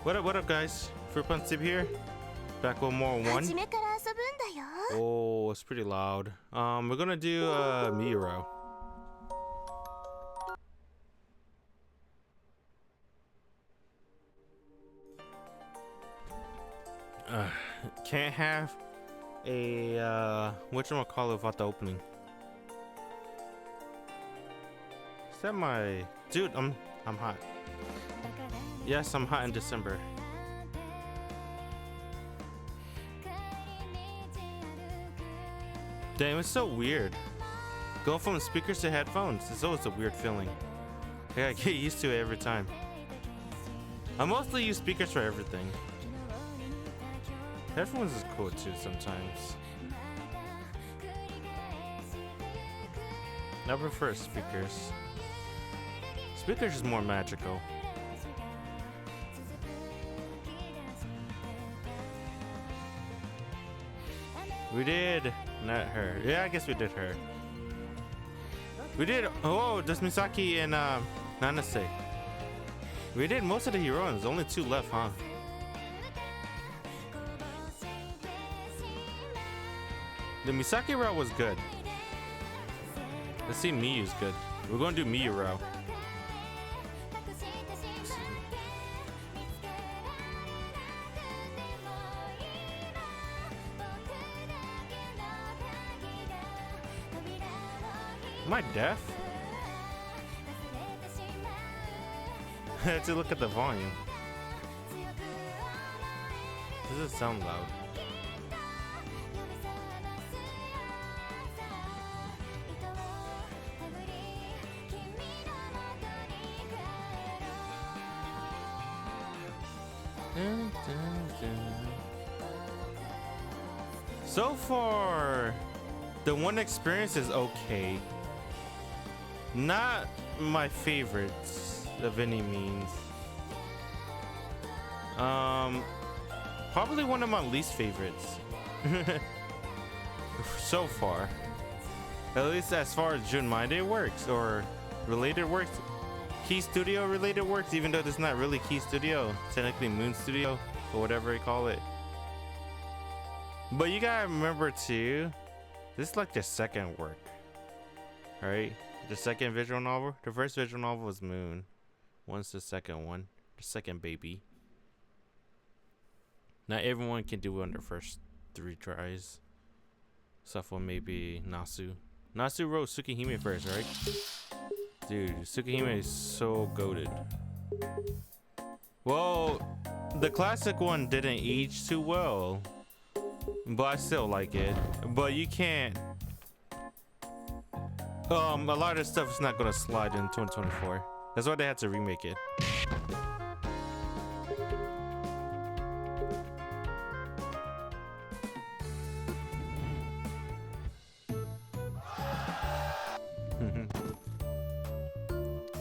What up, guys? Fruit Punch Tip here. Back with more one. Oh, it's pretty loud. We're gonna do Miro. Can't have a whatchamacallit without the opening. Is that my dude? I'm hot. Yes, I'm hot in December. Damn, it's so weird. Going from speakers to headphones, it's always a weird feeling. I get used to it every time. I mostly use speakers for everything. Headphones is cool too sometimes. I prefer speakers. Speakers is more magical. We did not her. Yeah, I guess we did her. We did. Oh, just Misaki and Nanase. We did most of the heroines. Only 2 left, huh? The Misaki route was good. Let's see, Miyu's good. We're gonna do Miyu route. Am I deaf? I had to look at the volume. Does it sound loud? So far, the one experience is okay. Not my favorites of any means. Probably one of my least favorites so far. At least as far as Jun Maeda works or related works. Key Studio related works, even though it's not really Key Studio, technically Moon Studio or whatever you call it. But you gotta remember too, this is like the second work. Alright? The second visual novel. The first visual novel was Moon. One's the second one. The second baby. Not everyone can do it on their first 3 tries. Except for maybe Nasu. Nasu wrote Tsukihime first, right? Dude, Tsukihime is so goated. Well, the classic one didn't age too well. But I still like it. But you can't. A lot of stuff is not gonna slide in 2024. That's why they had to remake it.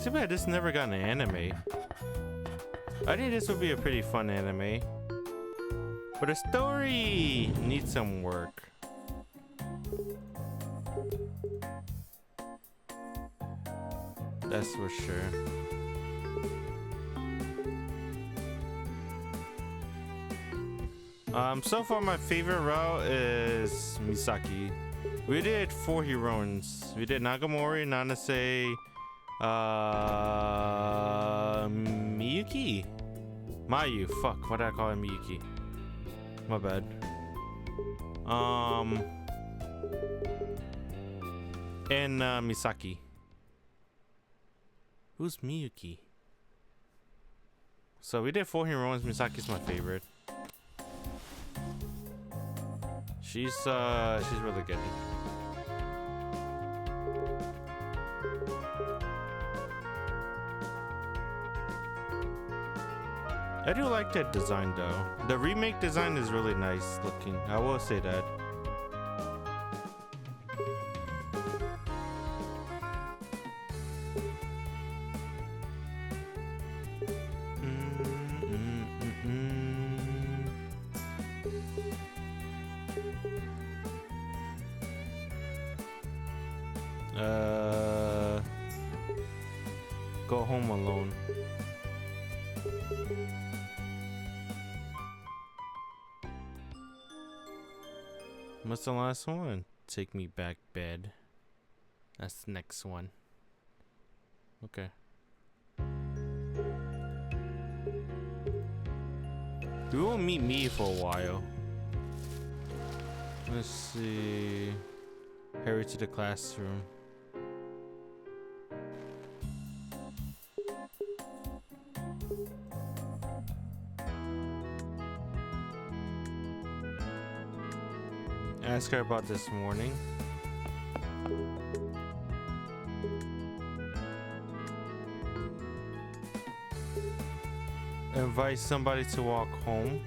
Too bad this never got an anime. I think this would be a pretty fun anime. But the story needs some work. That's for sure. So far my favorite route is Misaki. We did 4 heroines. We did Nagamori, Nanase, Miyuki. Mayu, fuck, why did I call her Miyuki? My bad. And Misaki. Who's Miyuki? So we did 4 heroines. Misaki's my favorite. She's really good. I do like that design though. The remake design is really nice looking. I will say that. Go Home Alone. What's the last one? Take me back, bed. That's the next one. Okay. We won't meet me for a while. Let's see. Hurry to the classroom. Ask her about this morning. Invite somebody to walk home.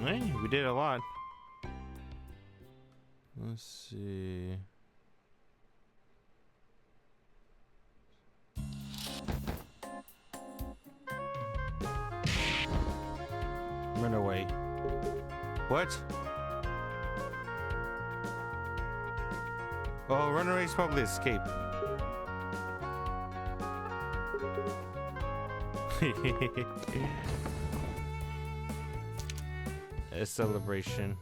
Hey, we did a lot. Let's see. Run away. What? Oh, run away is probably escape. A celebration.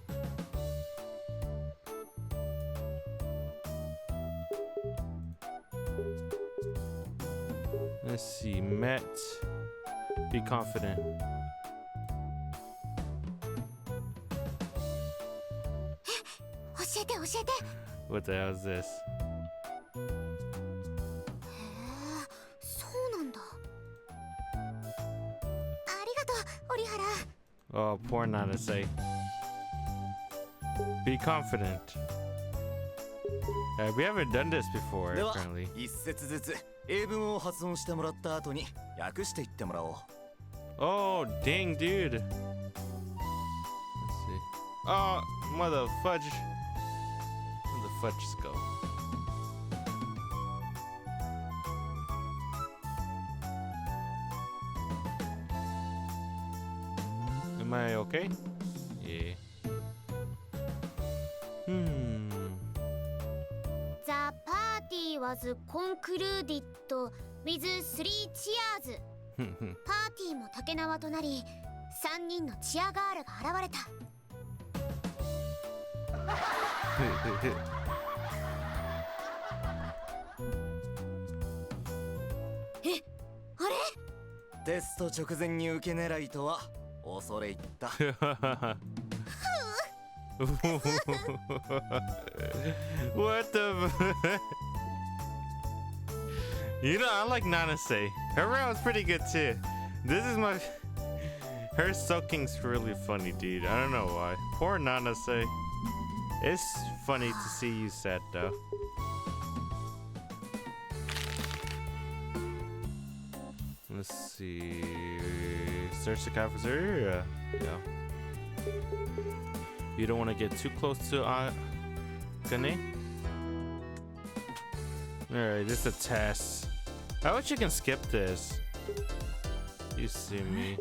Let's see. Met. Be confident. What the hell is this? Oh, poor Nanase. Be confident. We haven't done this before, apparently. Oh, dang, dude. Let's see. Oh, mother fudge. Where the fudges go? Am I okay? Yeah. The party was concluded with 3 cheers. パーティーも竹縄となり、3人のチアガールが現れた。え、あれ？テスト直前に受け狙いとは恐れ入った。What the? You know, I like Nanase. Her round was pretty good too. This is my. Her soaking's really funny, dude. I don't know why. Poor Nanase. It's funny to see you sad though. Let's see. Search the cafeteria. Yeah. You don't want to get too close to Kane. Alright, this is a test. I wish you can skip this. You sue me.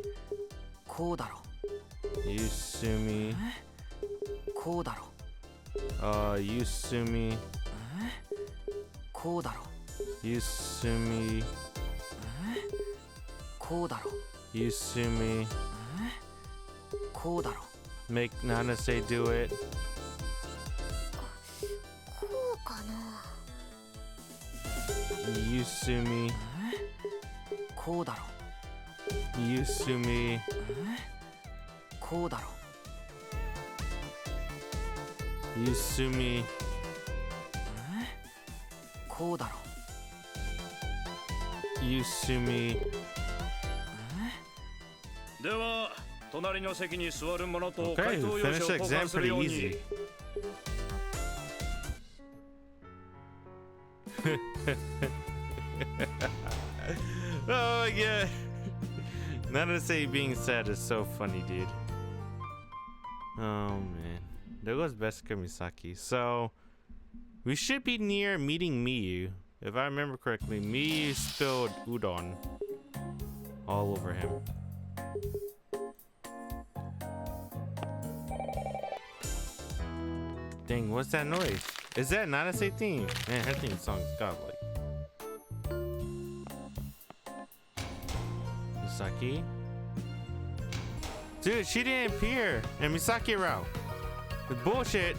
You sue me. You sue me. You sue me. You sue me. Make Nanase do it. You sue me. You sue me. You sue me. You sue me. Okay, finish the exam pretty easy. Oh my god. Nanase being sad is so funny, dude. Oh man. There goes Besuke Misaki. So we should be near meeting Miyu. If I remember correctly, Miyu spilled udon all over him. Dang, what's that noise? Is that Nanase theme? Man, her theme song's godlike. Misaki. Dude, she didn't appear in Misaki route. The bullshit.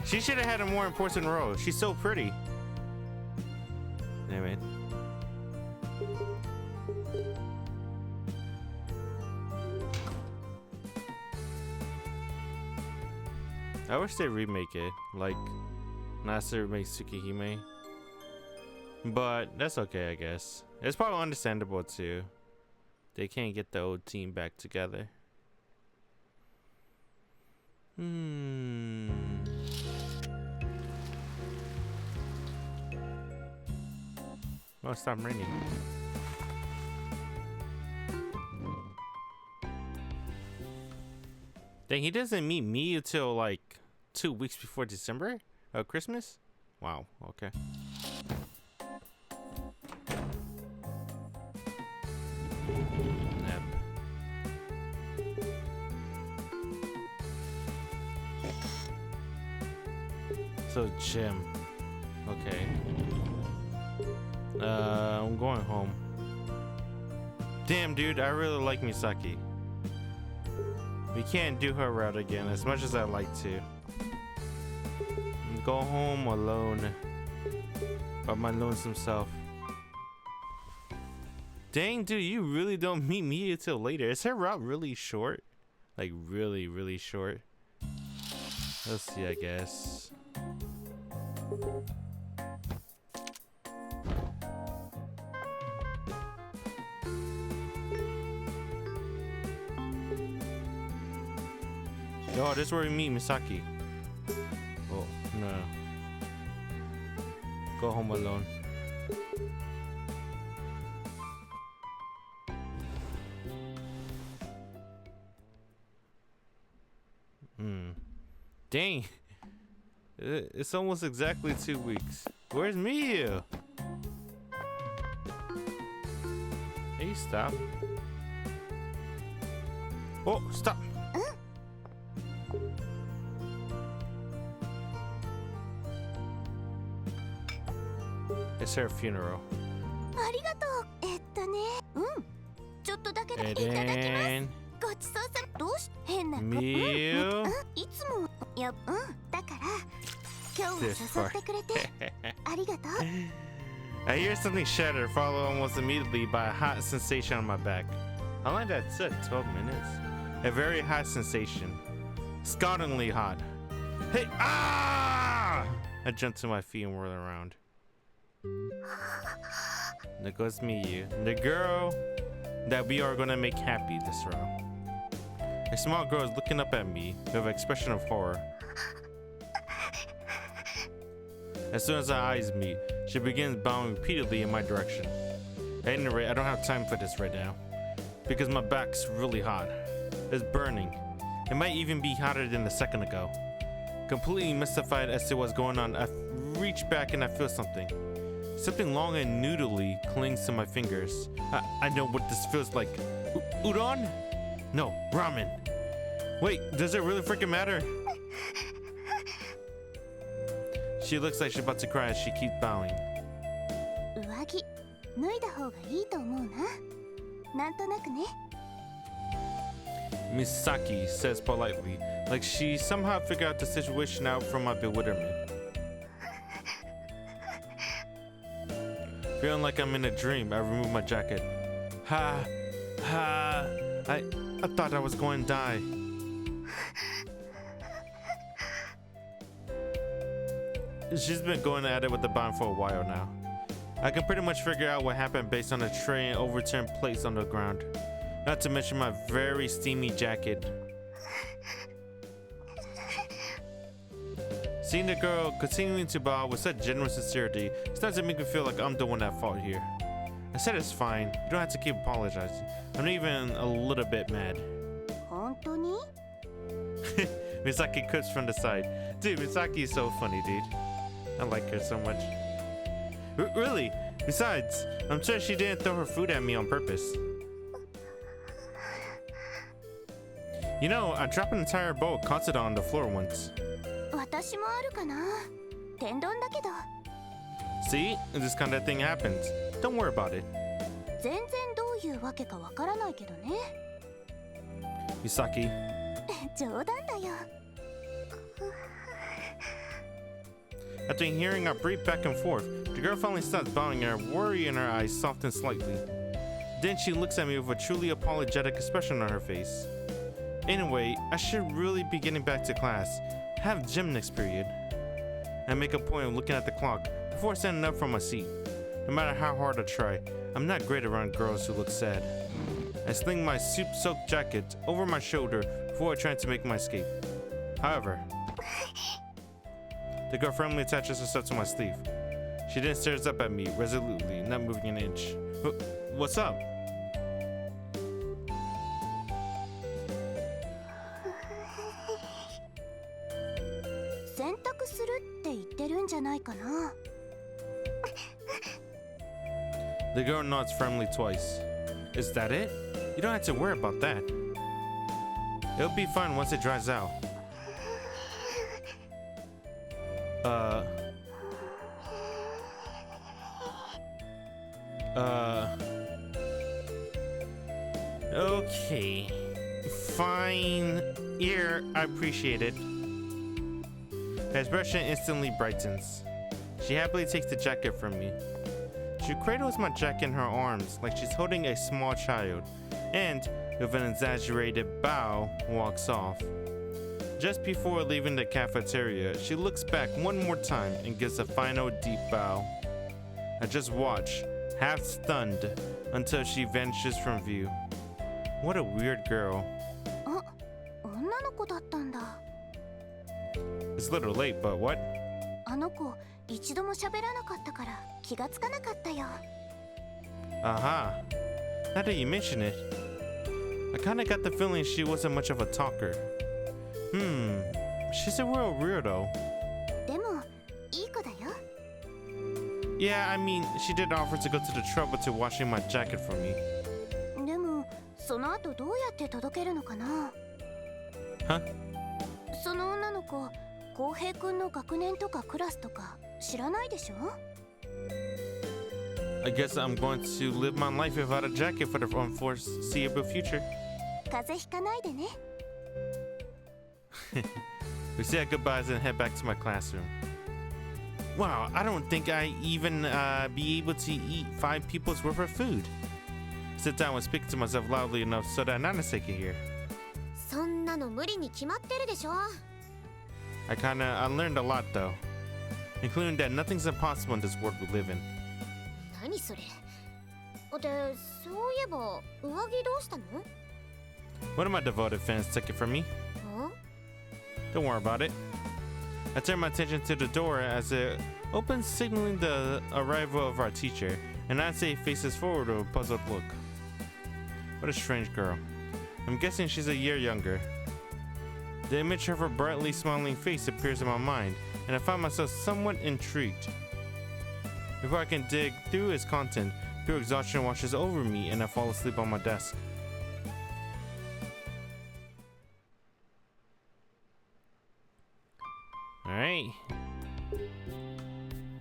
She should have had a more important role. She's so pretty. Damn it. I wish they remake it, like Nasa remakes Tsukihime. But that's okay, I guess. It's probably understandable too. They can't get the old team back together. Oh, stop raining. Dang, he doesn't meet me until like 2 weeks before December? Christmas? Wow, okay. Yep. So, gym. Okay. I'm going home. Damn, dude, I really like Misaki. We can't do her route again as much as I'd like to. Go home alone by my lonesome self. Dang, dude, you really don't meet me until later. Is her route really short? Like really, really short? Let's see, I guess. Oh, this is where we meet Misaki. Oh, no. Go home alone. Dang. It's almost exactly 2 weeks. Where's Miyu? Hey, stop. Oh, stop. It's her funeral. Eden. Miyu. This part. I hear something shatter, followed almost immediately by a hot sensation on my back. How long did that sit? 12 minutes? A very hot sensation. Scaldingly hot. Hey! Ah! I jumped to my feet and whirled around. There goes Miyu, the girl that we are gonna make happy this round. A small girl is looking up at me with an expression of horror. As soon as our eyes meet, she begins bowing repeatedly in my direction. At any rate, I don't have time for this right now, because my back's really hot. It's burning. It might even be hotter than a second ago. Completely mystified as to what's going on, I reach back and I feel something. Something long and noodly clings to my fingers. I know what this feels like. Udon? No, ramen. Wait, does it really freaking matter? She looks like she's about to cry as she keeps bowing. Misaki says politely, like she somehow figured out the situation out from my bewilderment. Feeling like I'm in a dream, I remove my jacket. I thought I was going to die. She's been going at it with the bomb for a while now. I can pretty much figure out what happened based on the tray and overturned plates on the ground. Not to mention my very steamy jacket. Seeing the girl continuing to bow with such genuine sincerity starts to make me feel like I'm the one at fault here. I said it's fine. You don't have to keep apologizing. I'm not even a little bit mad. Misaki quits from the side. Dude, Misaki is so funny, dude. I like her so much. Really? Besides, I'm sure she didn't throw her food at me on purpose. You know, I dropped an entire bowl of katsudon on the floor once. See? This kind of thing happens. Don't worry about it. Misaki. 冗談だよ。 After hearing our brief back and forth, the girl finally stops bowing and her worry in her eyes softens slightly. Then she looks at me with a truly apologetic expression on her face. Anyway, I should really be getting back to class. I have gym next period. I make a point of looking at the clock before standing up from my seat. No matter how hard I try, I'm not great around girls who look sad. I sling my soup-soaked jacket over my shoulder before trying to make my escape. However, the girl firmly attaches herself to my sleeve. She then stares up at me resolutely, not moving an inch. What's up? 洗濯するって言ってるんじゃないかな。 The girl nods firmly twice. Is that it? You don't have to worry about that. It'll be fine once it dries out. Okay. Fine. Here, I appreciate it. Her expression instantly brightens. She happily takes the jacket from me. She cradles my jacket in her arms like she's holding a small child, and, with an exaggerated bow, walks off. Just before leaving the cafeteria, she looks back one more time and gives a final deep bow. I just watch, half stunned, until she vanishes from view. What a weird girl. あ、女の子だったんだ。 It's a little late, but what? あの子、一度も喋らなかったから気がつかなかったよ。 Aha. Now that you mention it, I kinda got the feeling she wasn't much of a talker. She's a real weirdo. でも、いい子だよ。 Yeah, I mean, she did offer to go to the trouble to washing my jacket for me. でも、その後どうやって届けるのかな。 Huh? その女の子、浩平くんの学年とかクラスとか知らないでしょ？ I guess I'm going to live my life without a jacket for the unforeseeable future. 風邪ひかないでね。 We say our goodbyes and head back to my classroom. Wow, I don't think I even be able to eat 5 people's worth of food. Sit down and speak to myself loudly enough so that Nanase can hear. そんなの無理に決まってるでしょ。 I learned a lot though, including that nothing's impossible in this world we live in. 何それ？で、そういえば上着どうしたの？ One of my devoted fans took it from me. Don't worry about it. I turned my attention to the door as it opens, signaling the arrival of our teacher, and Nanase faces forward with a puzzled look. What a strange girl. I'm guessing she's a year younger. The image of her brightly smiling face appears in my mind, and I find myself somewhat intrigued. Before I can dig through its content, pure exhaustion washes over me and I fall asleep on my desk. Alright.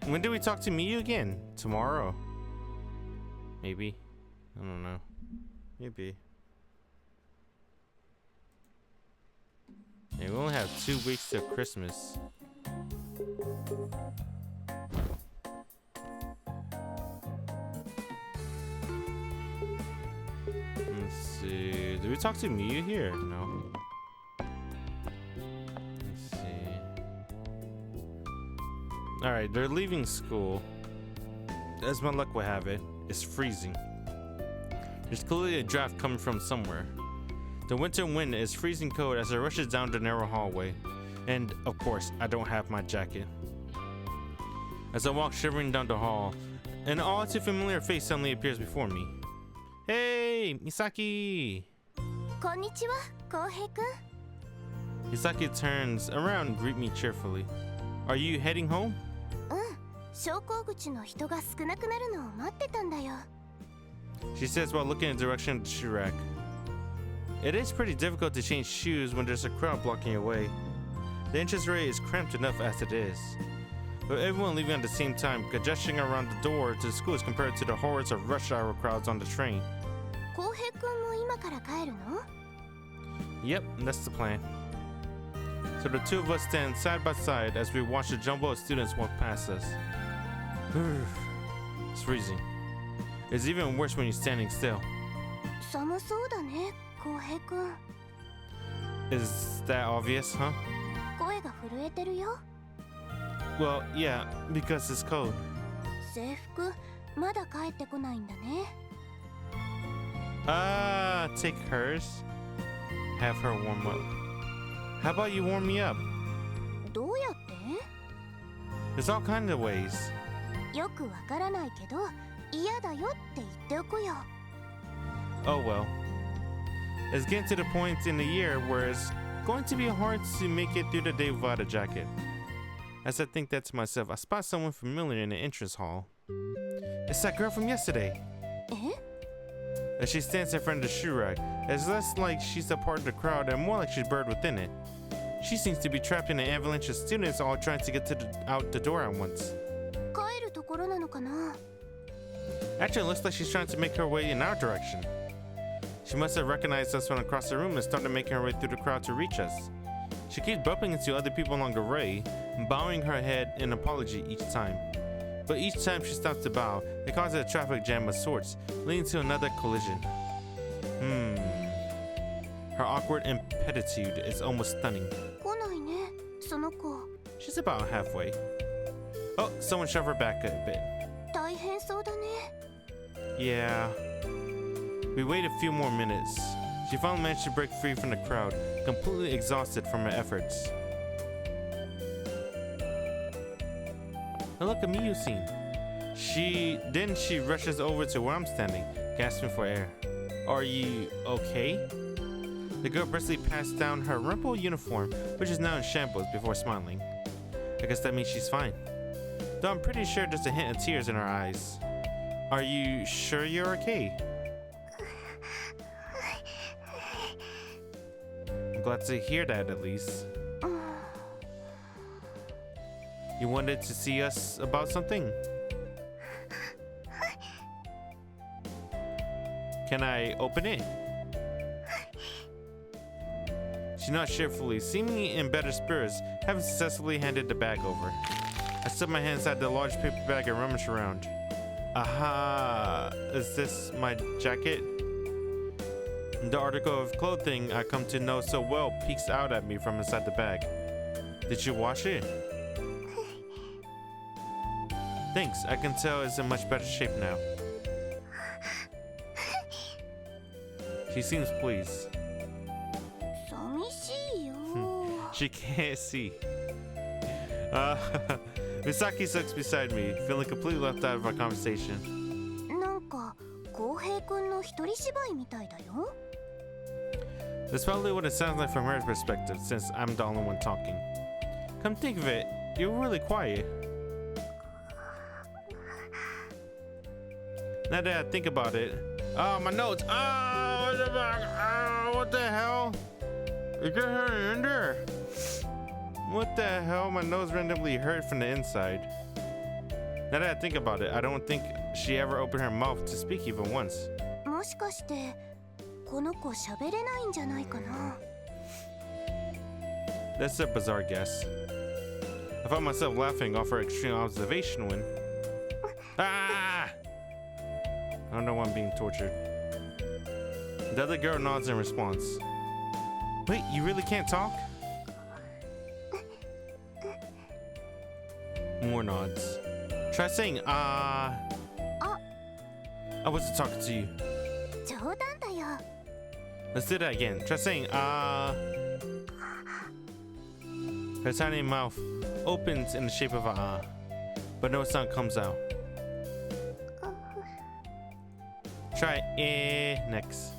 When do we talk to Miyu again? Tomorrow? Maybe. I don't know. Maybe. Yeah, we only have 2 weeks till Christmas. Let's see. Did we talk to Miyu here? No. Let's see. Alright, they're leaving school. As my luck would have it, it's freezing. There's clearly a draft coming from somewhere. The winter wind is freezing cold as it rushes down the narrow hallway. And, of course, I don't have my jacket. As I walk shivering down the hall, an all too familiar face suddenly appears before me. Hey, Misaki! こんにちは、浩平くん。 Misaki turns around and greet me cheerfully. Are you heading home? 昇降口の人が少なくなるのを待ってたんだよ。 She says while looking in the direction of the shoe rack. It is pretty difficult to change shoes when there's a crowd blocking your way. The entrance area is cramped enough as it is. With everyone leaving at the same time, congestion around the door to the school is compared to the hordes of rush hour crowds on the train. 浩平くんも今から帰るの？ Yep, that's the plan. So the two of us stand side by side as we watch the jumble of students walk past us. It's freezing. It's even worse when you're standing still. 寒そうだね、浩平くん。 Is that obvious, huh? 声が震えてるよ。 Well, yeah, because it's cold. 制服、まだ帰ってこないんだね。 Take hers. Have her warm up. How about you warm me up? どうやって？ There's all kinds of ways. よくわからないけど、嫌だよって言っておくよ。 Oh well. It's getting to the point in the year where it's going to be hard to make it through the day without a jacket. As I think that to myself, I spot someone familiar in the entrance hall. It's that girl from yesterday. え？ As she stands in front of the shoe rack, it's less like she's a part of the crowd and more like she's buried within it. She seems to be trapped in an avalanche of students all trying to get out the door at once. 帰るところなのかな？ Actually, it looks like she's trying to make her way in our direction. She must have recognized us from across the room and started making her way through the crowd to reach us. She keeps bumping into other people along the way, bowing her head in apology each time. But each time she stops to bow, it causes a traffic jam of sorts, leading to another collision. Her awkward impetitude is almost stunning. 来ないね、その子。 She's about halfway. Oh, someone shoved her back a bit. 大変そうだね。 Yeah. We wait a few more minutes. She finally managed to break free from the crowd, completely exhausted from her efforts. And look at me, Yusin. She rushes over to where I'm standing, gasping for air. Are you okay? The girl briskly passed down her rumpled uniform, which is now in shambles, before smiling. I guess that means she's fine. Though I'm pretty sure there's a hint of tears in her eyes. Are you sure you're okay? I'm glad to hear that, at least. You wanted to see us about something? Can I open it? She nods cheerfully, seemingly in better spirits, having successfully handed the bag over. I slip my hand inside the large paper bag and rummage around. Aha! Is this my jacket? The article of clothing I come to know so well peeks out at me from inside the bag. Did you wash it? Thanks, I can tell it's in much better shape now. She seems pleased. 寂しいよ。 She can't see. Misaki sits beside me, feeling completely left out of our conversation. なんか、浩平くんの一人芝居みたいだよ。 That's probably what it sounds like from her perspective, since I'm the only one talking. Come think of it, you're really quiet. Now that I think about it, oh, my notes. Oh, what the fuck? Oh, what the hell? You get her in there. What the hell? My nose randomly hurt from the inside. Now that I think about it, I don't think she ever opened her mouth to speak even once. もしかして、この子喋れないんじゃないかな。 That's a bizarre guess. I found myself laughing off her extreme observation when... Ah! I don't know why I'm being tortured. The other girl nods in response. Wait, you really can't talk? More nods. Try saying, I wasn't talking to you. 冗談だよ。 Let's do that again. Try saying, Her tiny mouth opens in the shape of a but no sound comes out. Try next.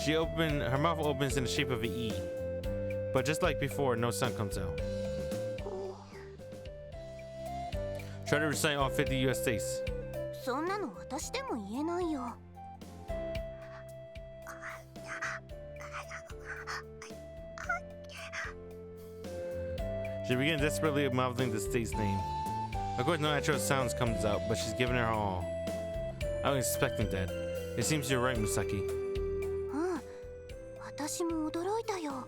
Her mouth opens in the shape of an E, but just like before, no sound comes out. Try to recite all 50 US states. そんなの私でも言えないよ。 She begins desperately mouthing the state's name. Of course, no actual sounds comes out, but she's giving her all. I was expecting that. It seems you're right, Misaki. うん、私も驚いたよ。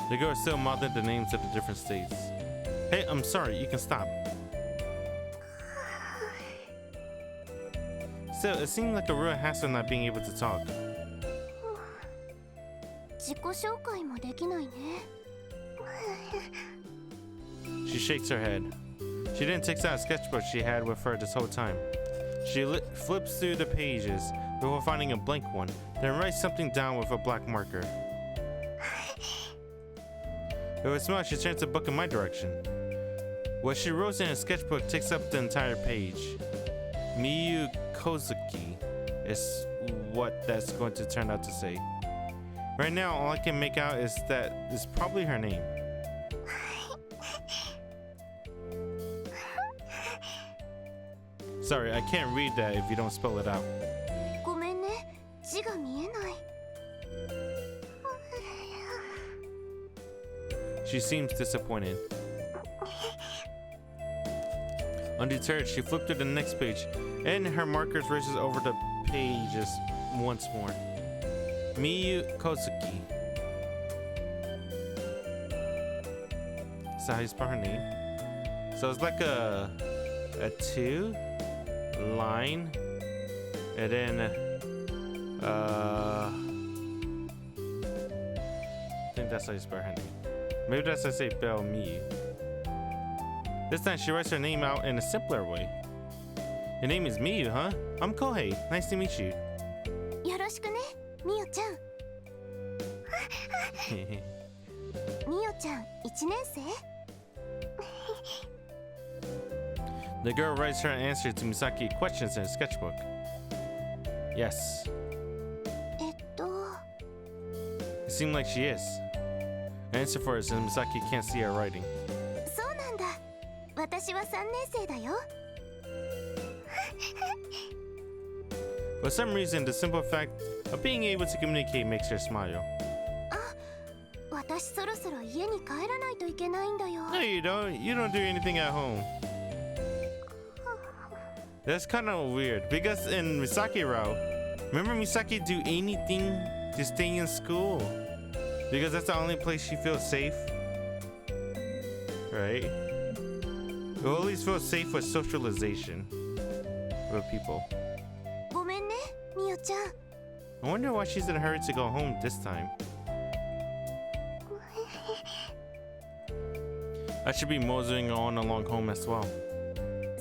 The girl is still mouthing the names of the different states. Hey, I'm sorry, you can stop. Still, it seemed like a real hassle not being able to talk. 自己紹介もできないね。She shakes her head. She then takes out a sketchbook she had with her this whole time. She flips through the pages before finding a blank one, then writes something down with a black marker. With a smile, she turns the book in my direction. What she wrote in a sketchbook takes up the entire page. Miyu Kozuki is what that's going to turn out to say. Right now, all I can make out is that it's probably her name. Sorry, I can't read that if you don't spell it out. ごめんね、字が見えない。She seems disappointed. Undeterred, she flipped to the next page, and her markers races over the pages once more. Miyu Kozuki. Is that how you spell her name? So it's like a two line, and then I think that's how you spell her name. Maybe that's how I say Bell Miyu. This time she writes her name out in a simpler way. Your name is Miyu, huh? I'm Kouhei. Nice to meet you. よろしくね、みよちゃん。みよちゃん、1年生？ The girl writes her answer to Misaki questions in a sketchbook. Yes. It seemed like she is. Answer for it since Misaki can't see her writing. そうなんだ。私は3年生だよ。For some reason, the simple fact of being able to communicate makes her smile. あ、私そろそろ家に帰らないといけないんだよ。No, you don't. You don't do anything at home. That's kind of weird because in Misaki route, remember Misaki do anything to stay in school because that's the only place she feels safe, right? Or at least feels safe with socialization with people. ごめんね、みよちゃん。I wonder why she's in a hurry to go home this time. I should be moseying on along home as well.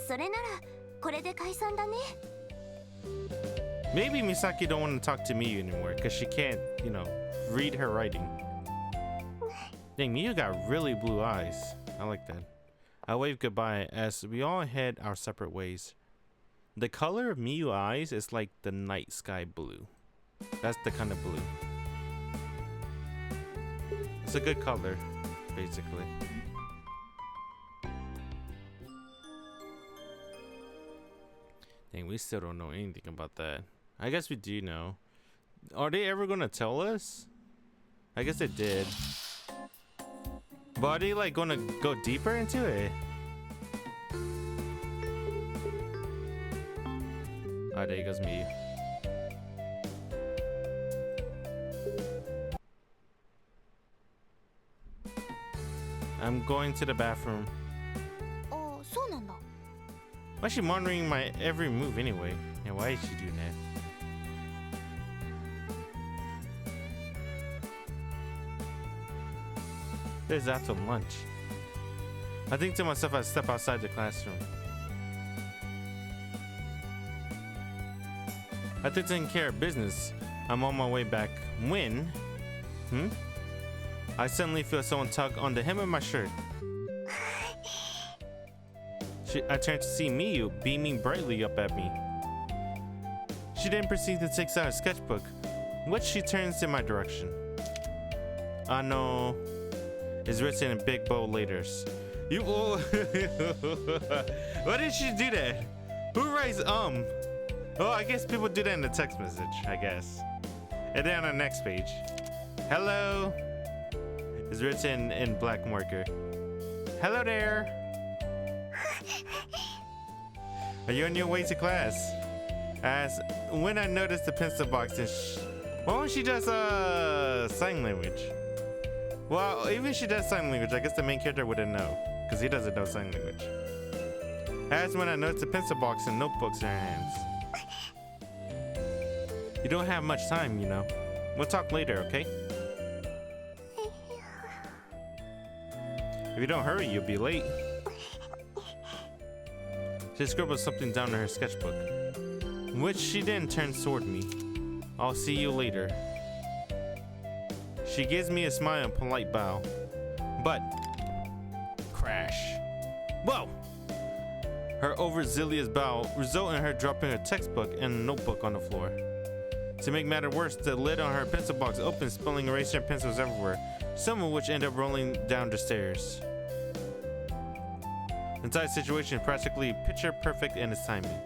それならこれで解散だね。 Maybe Misaki don't want to talk to Miyu anymore because she can't, read her writing. Dang, Miyu got really blue eyes. I like that. I wave goodbye as we all head our separate ways. The color of Miyu eyes is like the night sky blue. That's the kind of blue. It's a good color, basically. Dang, we still don't know anything about that. I guess we do know. Are they ever gonna tell us? I guess they did. But are they like gonna go deeper into it? Oh, there goes me. I'm going to the bathroom. あ、そうなんだ。 Why is she monitoring my every move anyway? And why is she doing that? There's after lunch. I think to myself I step outside the classroom. After taking care of business, I'm on my way back when... I suddenly feel someone tug on the hem of my shirt. I turn to see Miyu beaming brightly up at me. She then proceeds to take out a sketchbook, which she turns in my direction. Ano is written in big bold letters. You Why did she do that? Who writes Oh, I guess people do that in the text message, I guess. And then on the next page, hello is written in black marker. Hello there. Are you on your way to class? As when I noticed the pencil box and well, when she does sign language. Well, even if she does sign language, I guess the main character wouldn't know, because he doesn't know sign language. As when I noticed the pencil box and notebooks in her hands. You don't have much time, you know. We'll talk later, okay? If you don't hurry, you'll be late. She scribbled something down in her sketchbook, which she then turns toward me. I'll see you later. She gives me a smile and polite bow. But crash. Whoa! Her overzealous bow resulted in her dropping her textbook and notebook on the floor. To make matters worse, the lid on her pencil box opened, spilling eraser and pencils everywhere, some of which ended up rolling down the stairs. The entire situation is practically picture perfect in its timing.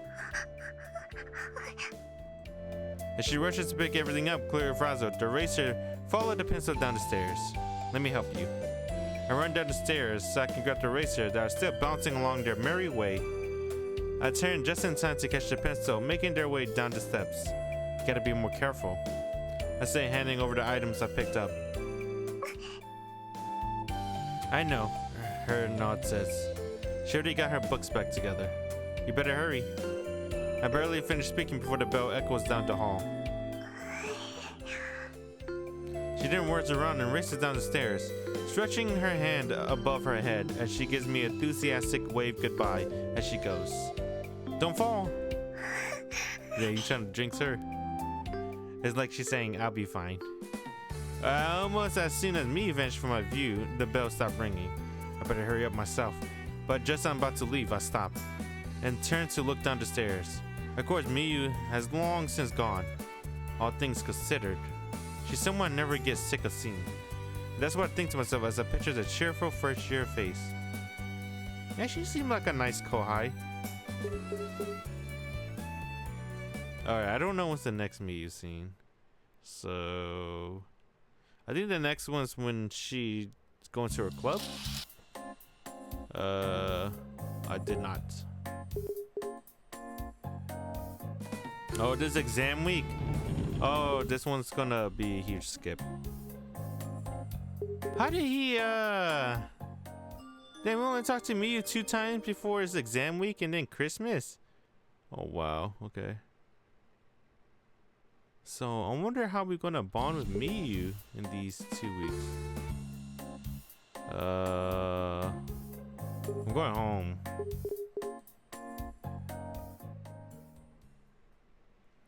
As she rushes to pick everything up, clear her frazzled, the eraser followed the pencil down the stairs. Let me help you. I run down the stairs so I can grab the eraser that are still bouncing along their merry way. I turn just in time to catch the pencil, making their way down the steps. Gotta be more careful, I say, handing over the items I picked up. I know, her nod says. She already got her books back together. You better hurry. I barely finished speaking before the bell echoes down the hall. She then whirls around and races down the stairs, stretching her hand above her head as she gives me an enthusiastic wave goodbye as she goes. Don't fall! Yeah, you trying to jinx her? It's like she's saying, I'll be fine. Almost as soon as me vanished from my view, the bell stopped ringing. I better hurry up myself. But just as I'm about to leave, I stop and turn to look down the stairs. Of course, Miyu has long since gone. All things considered, she's someone I never gets sick of seeing. That's what I think to myself as I picture the cheerful first year face. Yeah, she seemed like a nice Kouhei. Alright, I don't know what's the next Miyu scene. So I think the next one's when she's going to her club. I did not. Oh, this exam week. Oh, this one's gonna be a huge skip. How did he then we only talked to Miyu 2 times before his exam week and then Christmas? Oh wow, okay. So I wonder how we're gonna bond with Miyu in these 2 weeks. I'm going home.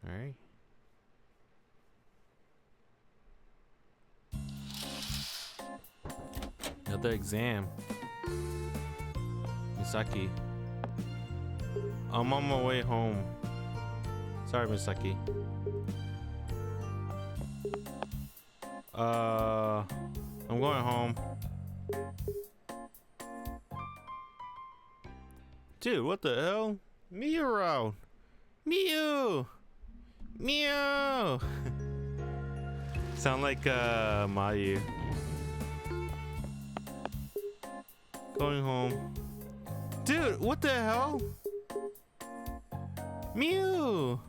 Alright. Another exam. Misaki. I'm on my way home. Sorry, Misaki. I'm going home. Dude, what the hell? Miyu around. Miyu! Miyu! Sound like Mayu. Going home. Dude, what the hell? Miyu!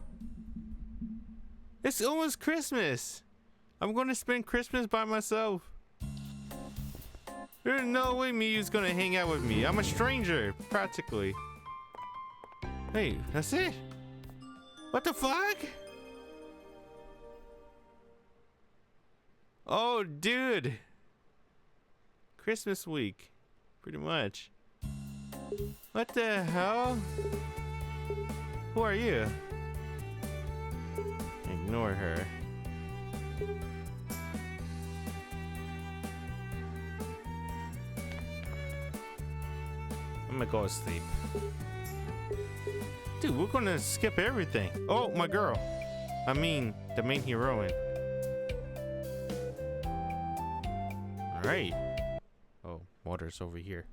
It's almost Christmas. I'm gonna spend Christmas by myself. There's no way Miyu's gonna hang out with me. I'm a stranger, practically. Hey, that's it? What the fuck? Oh, dude. Christmas week, pretty much. What the hell? Who are you? Ignore her. I'm gonna go to sleep. Dude, we're gonna skip everything. Oh, my girl. I mean, the main heroine. Alright. Oh, water's over here.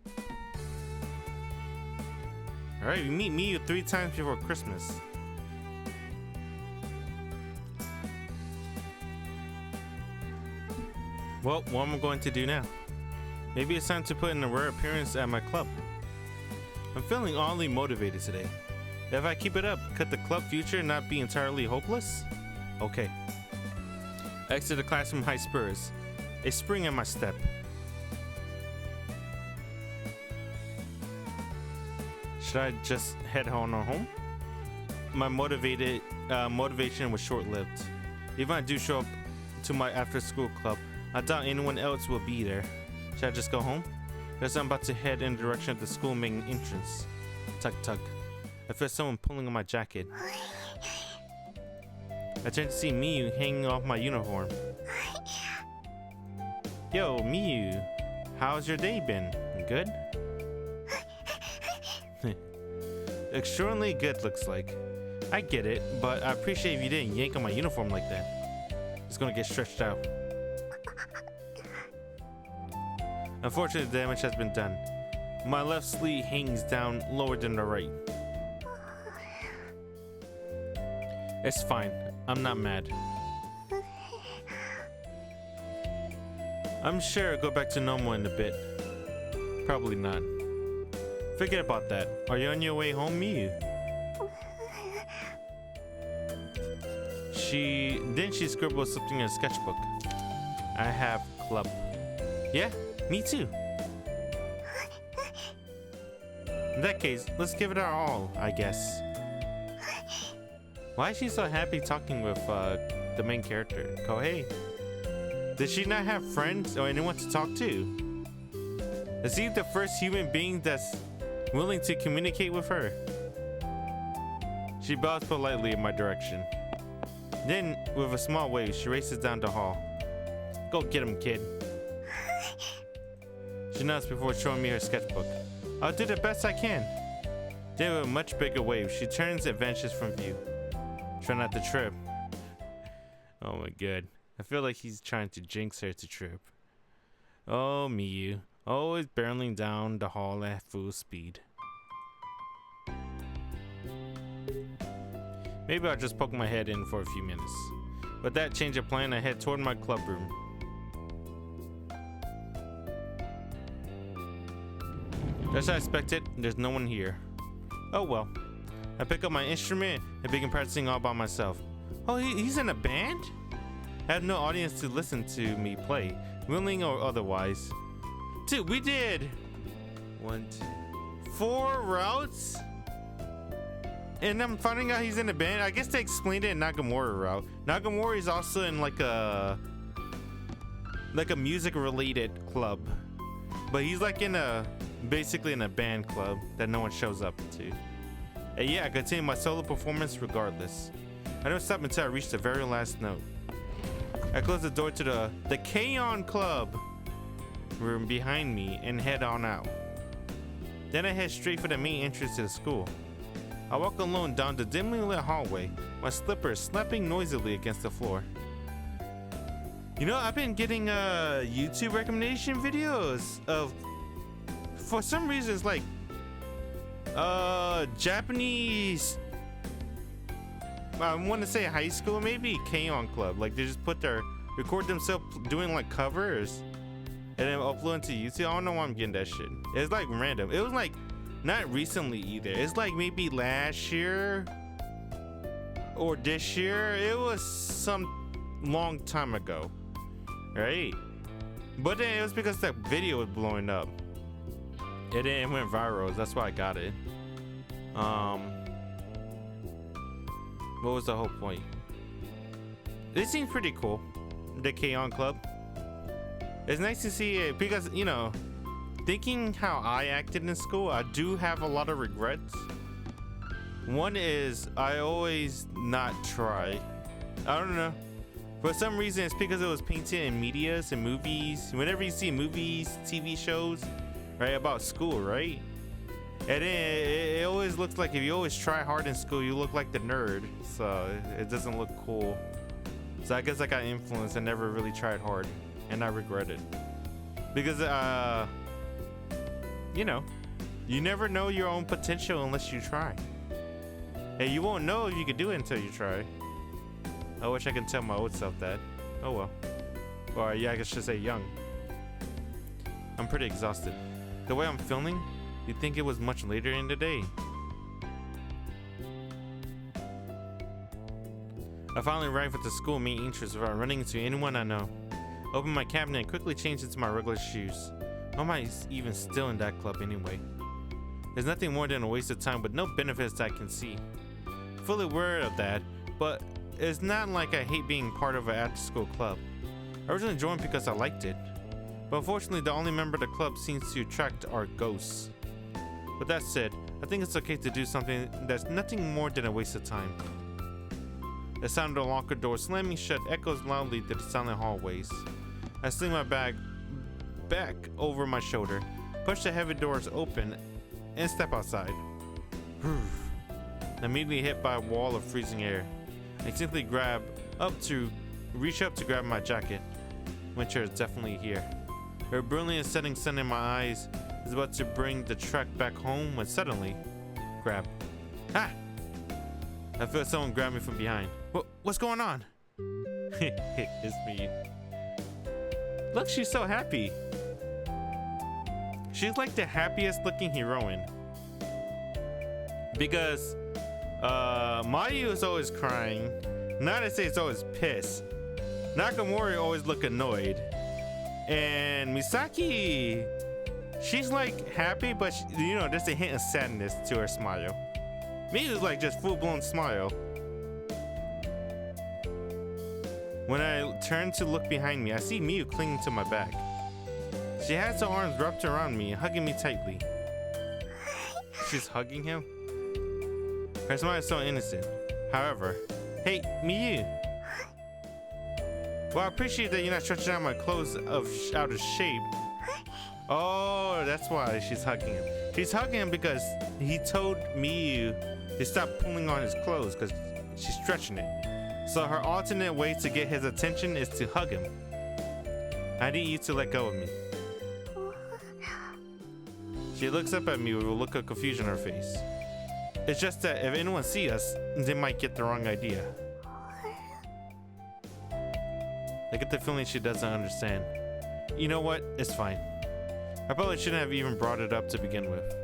Alright, we meet Miyu 3 times before Christmas. Well, what am I going to do now? Maybe it's time to put in a rare appearance at my club. I'm feeling oddly motivated today. If I keep it up, could the club future not be entirely hopeless? Okay. Exit the classroom high spurs. A spring in my step. Should I just head on home? My motivation was short-lived. Even if I do show up to my after-school club, I doubt anyone else will be there. Should I just go home? Because I'm about to head in the direction of the school main entrance. Tug tug. I feel someone pulling on my jacket. I turn to see Miyu hanging off my uniform. Yo, Miyu, how's your day been? Good? Extraordinarily good, looks like. I get it, but I appreciate if you didn't yank on my uniform like that. It's gonna get stretched out. Unfortunately, the damage has been done. My left sleeve hangs down lower than the right. It's fine. I'm not mad. I'm sure I'll go back to normal in a bit. Probably not. Forget about that. Are you on your way home, Miyu? She scribbled something in a sketchbook. I have club. Yeah, me too. In that case, let's give it our all, I guess. Why is she so happy talking with the main character, Kouhei? Did she not have friends or anyone to talk to? Is he the first human being that's willing to communicate with her? She bows politely in my direction. Then, with a small wave, she races down the hall. Go get him, kid. She nods before showing me her sketchbook. I'll do the best I can. Then, with a much bigger wave, she turns and vanishes from view. Try not to trip. Oh my god. I feel like he's trying to jinx her to trip. Oh, Miyu. Always barreling down the hall at full speed. Maybe I'll just poke my head in for a few minutes. With that change of plan, I head toward my club room. As I expected, there's no one here. Oh well. I pick up my instrument and begin practicing all by myself. Oh, he's in a band? I have no audience to listen to me play, willing or otherwise. Dude, we did 4 routes? And I'm finding out he's in a band. I guess they explained it in Nagamori route. Nagamori is also in like a music related club. But he's like basically in a band club that no one shows up to. And yeah, I continue my solo performance regardless. I don't stop until I reach the very last note. I close the door to the Kanon club room behind me and head on out. Then I head straight for the main entrance to the school. I walk alone down the dimly lit hallway, my slippers slapping noisily against the floor. You know, I've been getting YouTube recommendation videos of, for some reason, it's like Japanese, I want to say high school, maybe Kanon club. Like they just record themselves doing like covers and then upload to YouTube. I don't know why I'm getting that shit. It's like random. It was like not recently either. It's like maybe last year or this year. It was some long time ago, right? But then it was because that video was blowing up. It went viral. That's why I got it. What was the whole point? This seems pretty cool. The Kanon Club. It's nice to see it because, you know, thinking how I acted in school, I do have a lot of regrets. One is I always not try. I don't know. For some reason, it's because it was painted in medias and movies. Whenever you see movies, TV shows, right, about school, right? And then it always looks like if you always try hard in school, you look like the nerd. So it doesn't look cool. So I guess I got influenced and never really tried hard. And I regret it. Because, you know, you never know your own potential unless you try. And you won't know if you can do it until you try. I wish I could tell my old self that. Oh well. Or yeah, I guess I should say young. I'm pretty exhausted. The way I'm feeling, you'd think it was much later in the day. I finally arrived at the school main entrance without running into anyone I know. Opened my cabinet and quickly changed into my regular shoes. Why am I even still in that club anyway? There's nothing more than a waste of time with no benefits I can see. Fully aware of that, but it's not like I hate being part of an after-school club. I originally joined because I liked it, but unfortunately the only member of the club seems to attract are ghosts. With that said, I think it's okay to do something that's nothing more than a waste of time. The sound of the locker door slamming shut echoes loudly through the silent hallways. I sling my bag back over my shoulder, push the heavy doors open, and step outside. Immediately hit by a wall of freezing air. I simply reach up to grab my jacket. Winter is definitely here. A brilliant setting sun in my eyes is about to bring the trek back home when suddenly, grab. Ha! I feel someone grab me from behind. What's going on? It's me. Look, she's so happy. She's like the happiest looking heroine. Because Mayu is always crying. Nadase is always pissed. Nakamori always look annoyed. And Misaki, she's like happy, but there's a hint of sadness to her smile. Miyu's like just full-blown smile. When I turn to look behind me, I see Miyu clinging to my back. She has her arms wrapped around me, hugging me tightly. She's hugging him? Her smile is so innocent. However, hey, Miyu. Well, I appreciate that you're not stretching out my clothes out of shape. Oh, that's why she's hugging him. She's hugging him because he told Miyu to stop pulling on his clothes because she's stretching it. So her alternate way to get his attention is to hug him. I need you to let go of me. She looks up at me with a look of confusion on her face. It's just that if anyone sees us, they might get the wrong idea. I get the feeling she doesn't understand. You know what? It's fine. I probably shouldn't have even brought it up to begin with.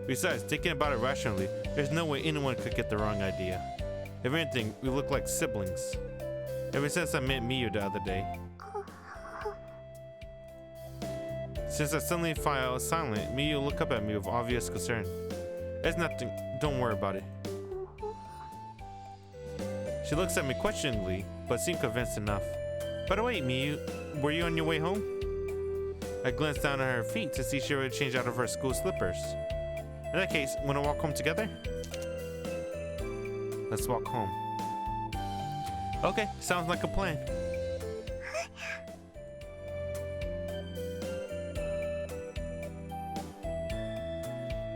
Besides, thinking about it rationally, there's no way anyone could get the wrong idea. If anything, we look like siblings. Ever since I met Miyu the other day. Since I suddenly fell silent, Miyu looked up at me with obvious concern. It's nothing, don't worry about it. She looks at me questioningly, but seemed convinced enough. By the way, Miyu, were you on your way home? I glanced down at her feet to see she already changed out of her school slippers. In that case, wanna walk home together? Let's walk home. Okay, sounds like a plan.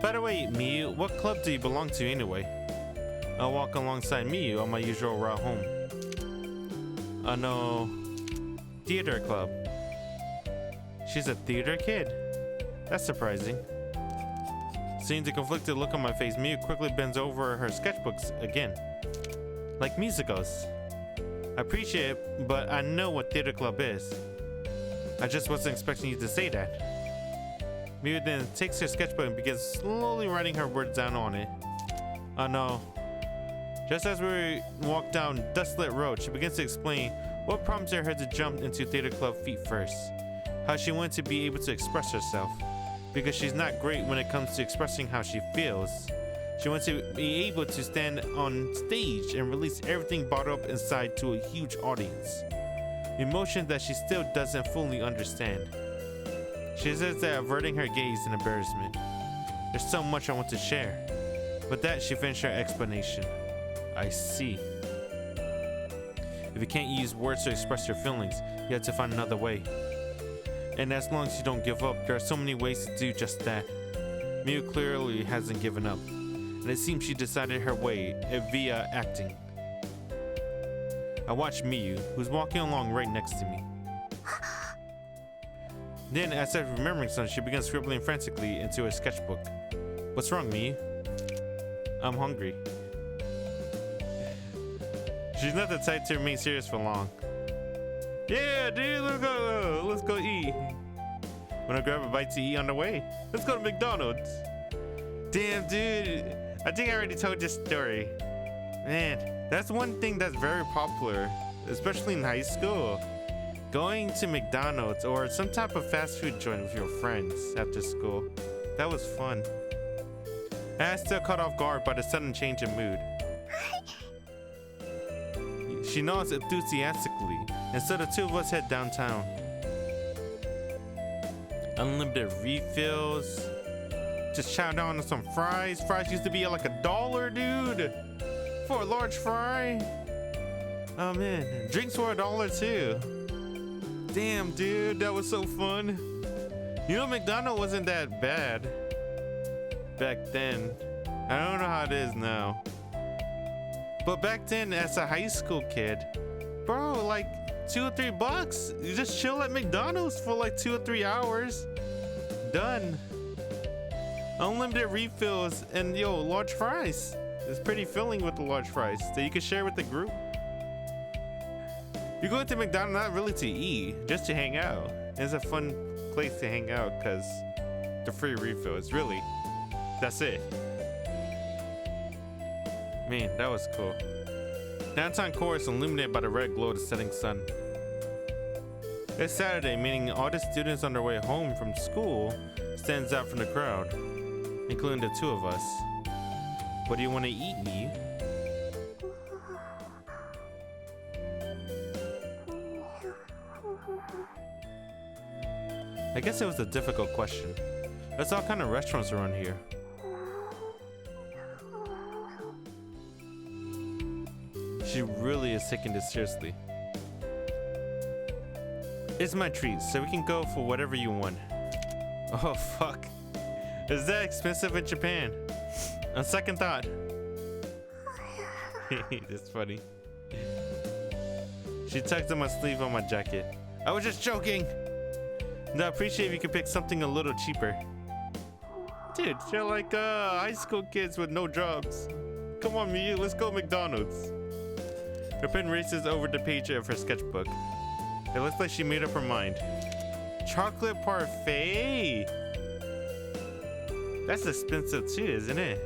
By the way, Miyu, what club do you belong to anyway? I'll walk alongside Miyu on my usual route home. No, theater club. She's a theater kid. That's surprising. Seeing the conflicted look on my face, Miyu quickly bends over her sketchbooks again. Like musicals. I appreciate it, but I know what theater club is. I just wasn't expecting you to say that. Miyu then takes her sketchbook and begins slowly writing her words down on it. No. Just as we walk down dust-lit road, she begins to explain what prompted her to jump into theater club feet first. How she wanted to be able to express herself. Because she's not great when it comes to expressing how she feels. She wants to be able to stand on stage and release everything bottled up inside to a huge audience. Emotions that she still doesn't fully understand. She says that averting her gaze in embarrassment. There's so much I want to share. With that, she finished her explanation. I see. If you can't use words to express your feelings, you have to find another way. And as long as you don't give up, there are so many ways to do just that. Miyu clearly hasn't given up, and it seems she decided her way via acting. I watch Miyu, who's walking along right next to me. Then, as if remembering something, she begins scribbling frantically into her sketchbook. What's wrong, Miyu? I'm hungry. She's not the type to remain serious for long. Yeah, dude, let's go eat. Wanna grab a bite to eat on the way? Let's go to McDonald's. Damn, dude, I think I already told this story. Man, that's one thing that's very popular, especially in high school. Going to McDonald's or some type of fast food joint with your friends after school. That was fun. I was still caught off guard by the sudden change in mood. She nods enthusiastically, and so the two of us head downtown. Unlimited refills. Just chow down on some fries. Fries used to be like $1, dude, for a large fry. Oh man, drinks were $1 too. Damn, dude, that was so fun. You know, McDonald's wasn't that bad back then. I don't know how it is now. But back then, as a high school kid, bro, like $2 or $3. You just chill at McDonald's for like 2 or 3 hours. Done. Unlimited refills and large fries. It's pretty filling with the large fries that you can share with the group. You go to McDonald's not really to eat, just to hang out. It's a fun place to hang out because the free refills. Really, that's it. Man, that was cool. Downtown core is illuminated by the red glow of the setting sun. It's Saturday, meaning all the students on their way home from school stands out from the crowd, including the two of us. What do you want to eat, Miyu? I guess it was a difficult question. There's all kind of restaurants around here. She really is taking this seriously. It's my treat, so we can go for whatever you want. Oh fuck. Is that expensive in Japan? On second thought. That's funny. She tugs on my sleeve on my jacket. I was just joking. No, I appreciate if you could pick something a little cheaper. Dude, you're like high school kids with no jobs. Come on, Miyu, let's go McDonald's. Her pen races over the page of her sketchbook. It looks like she made up her mind. Chocolate parfait? That's expensive too, isn't it?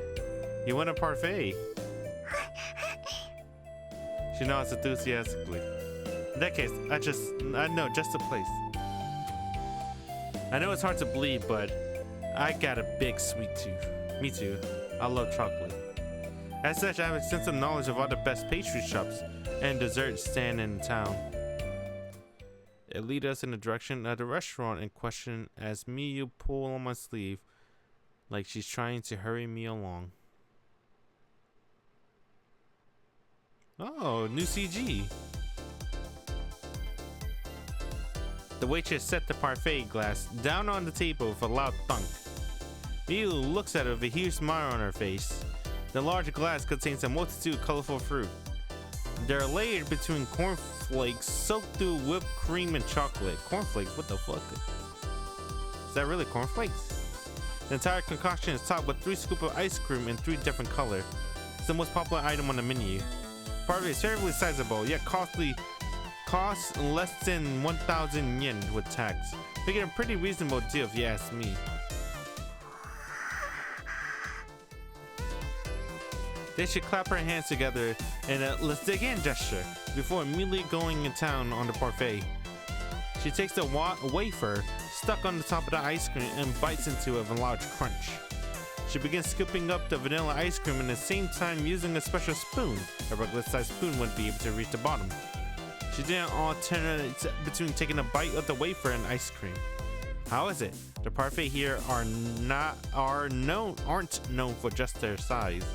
You want a parfait? She nods enthusiastically. In that case, I know just the place. I know it's hard to believe, but I got a big sweet tooth. Me too. I love chocolate. As such, I have extensive knowledge of all the best pastry shops and dessert stand in town. It leads us in the direction of the restaurant in question as Miyu pulls on my sleeve like she's trying to hurry me along. Oh, new CG. The waitress set the parfait glass down on the table with a loud thunk. Miyu looks at it with a huge smile on her face. The large glass contains a multitude of colorful fruit. They're layered between cornflakes soaked through whipped cream and chocolate. Cornflakes? What the fuck? Is that really cornflakes? The entire concoction is topped with 3 scoops of ice cream in 3 different colors. It's the most popular item on the menu. Parfait is terribly sizable, yet costly. Costs less than 1,000 yen with tax. Making a pretty reasonable deal if you ask me. They should clap her hands together in a let's dig in gesture before immediately going in town on the parfait. She takes the wafer stuck on the top of the ice cream and bites into it with a large crunch. She begins scooping up the vanilla ice cream at the same time using a special spoon. A regular sized spoon wouldn't be able to reach the bottom. She didn't alternate between taking a bite of the wafer and ice cream. How is it? The parfait here aren't known for just their size.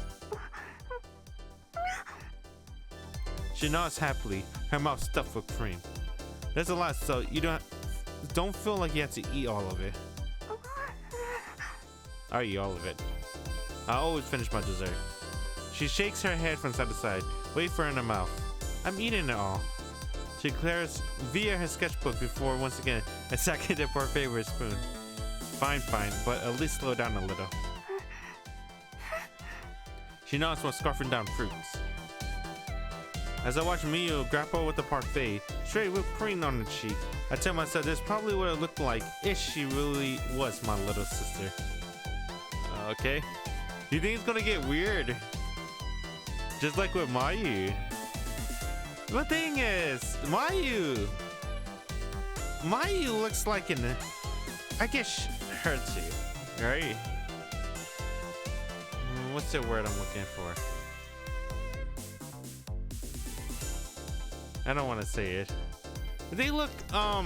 She nods happily, her mouth stuffed with cream. There's a lot, so you don't feel like you have to eat all of it. I eat all of it. I always finish my dessert. She shakes her head from side to side, wafer in her mouth. I'm eating it all. She glares via her sketchbook before once again attacking the parfait with a spoon. Fine, but at least slow down a little. She nods while scarfing down fruits. As I watch Miyu grapple with the parfait, straight whipped cream on the cheek, I tell myself this probably would have looked like if she really was my little sister. Okay. You think it's gonna get weird? Just like with Mayu. The thing is, Mayu looks like I guess hurts you, right? What's the word I'm looking for? I don't want to say it. They look, how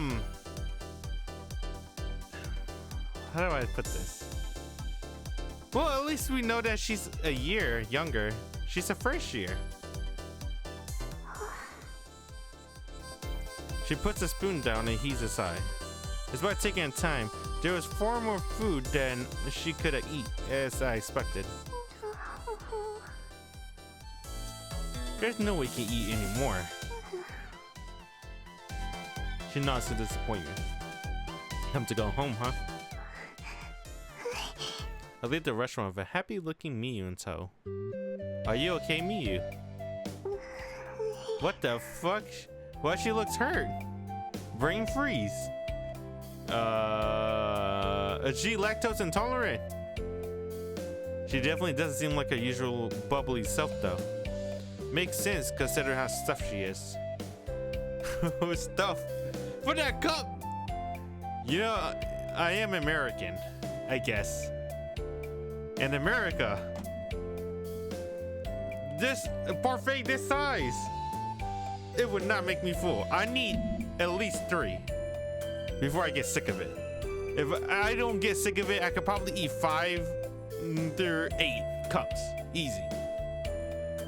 do I put this? Well, at least we know that she's a year younger. She's a first year. She puts a spoon down and heaves a sigh. Despite taking time, there was far more food than she could have eaten, as I expected. There's no way you can eat anymore. She nods in disappointment. Time to go home, huh? I leave the restaurant with a happy-looking Miyu in tow. Are you okay, Miyu? What the fuck? Why she looks hurt? Brain freeze. Is she lactose intolerant? She definitely doesn't seem like her usual bubbly self, though. Makes sense considering how stuffed she is. Stuff for that cup. You know, I am American, I guess. In America, this parfait this size, it would not make me full. I need at least 3 before I get sick of it. If I don't get sick of it, I could probably eat 5 to 8 cups, easy.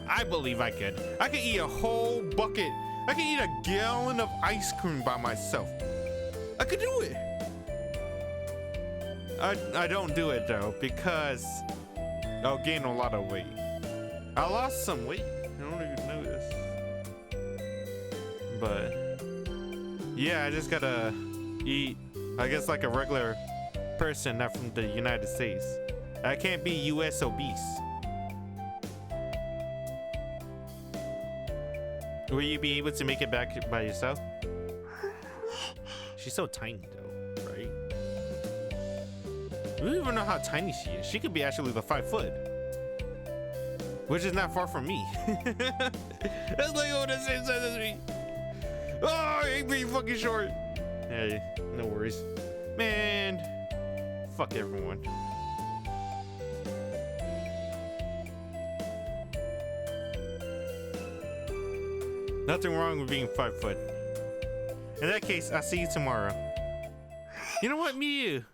I believe I could. I could eat a whole bucket. I could eat a gallon of ice cream by myself. I could do it. I don't do it though because I'll gain a lot of weight. I lost some weight. I don't even know this. But yeah, I just gotta eat, I guess, like a regular person, not from the United States. I can't be US obese. Will you be able to make it back by yourself? She's so tiny though, right? We don't even know how tiny she is. She could be actually the 5 foot, which is not far from me. That's like over the same size as me. Oh, I ain't being fucking short. Hey, no worries. Man, fuck everyone. Nothing wrong with being 5 foot. In that case, I'll see you tomorrow. You know what, Miyu?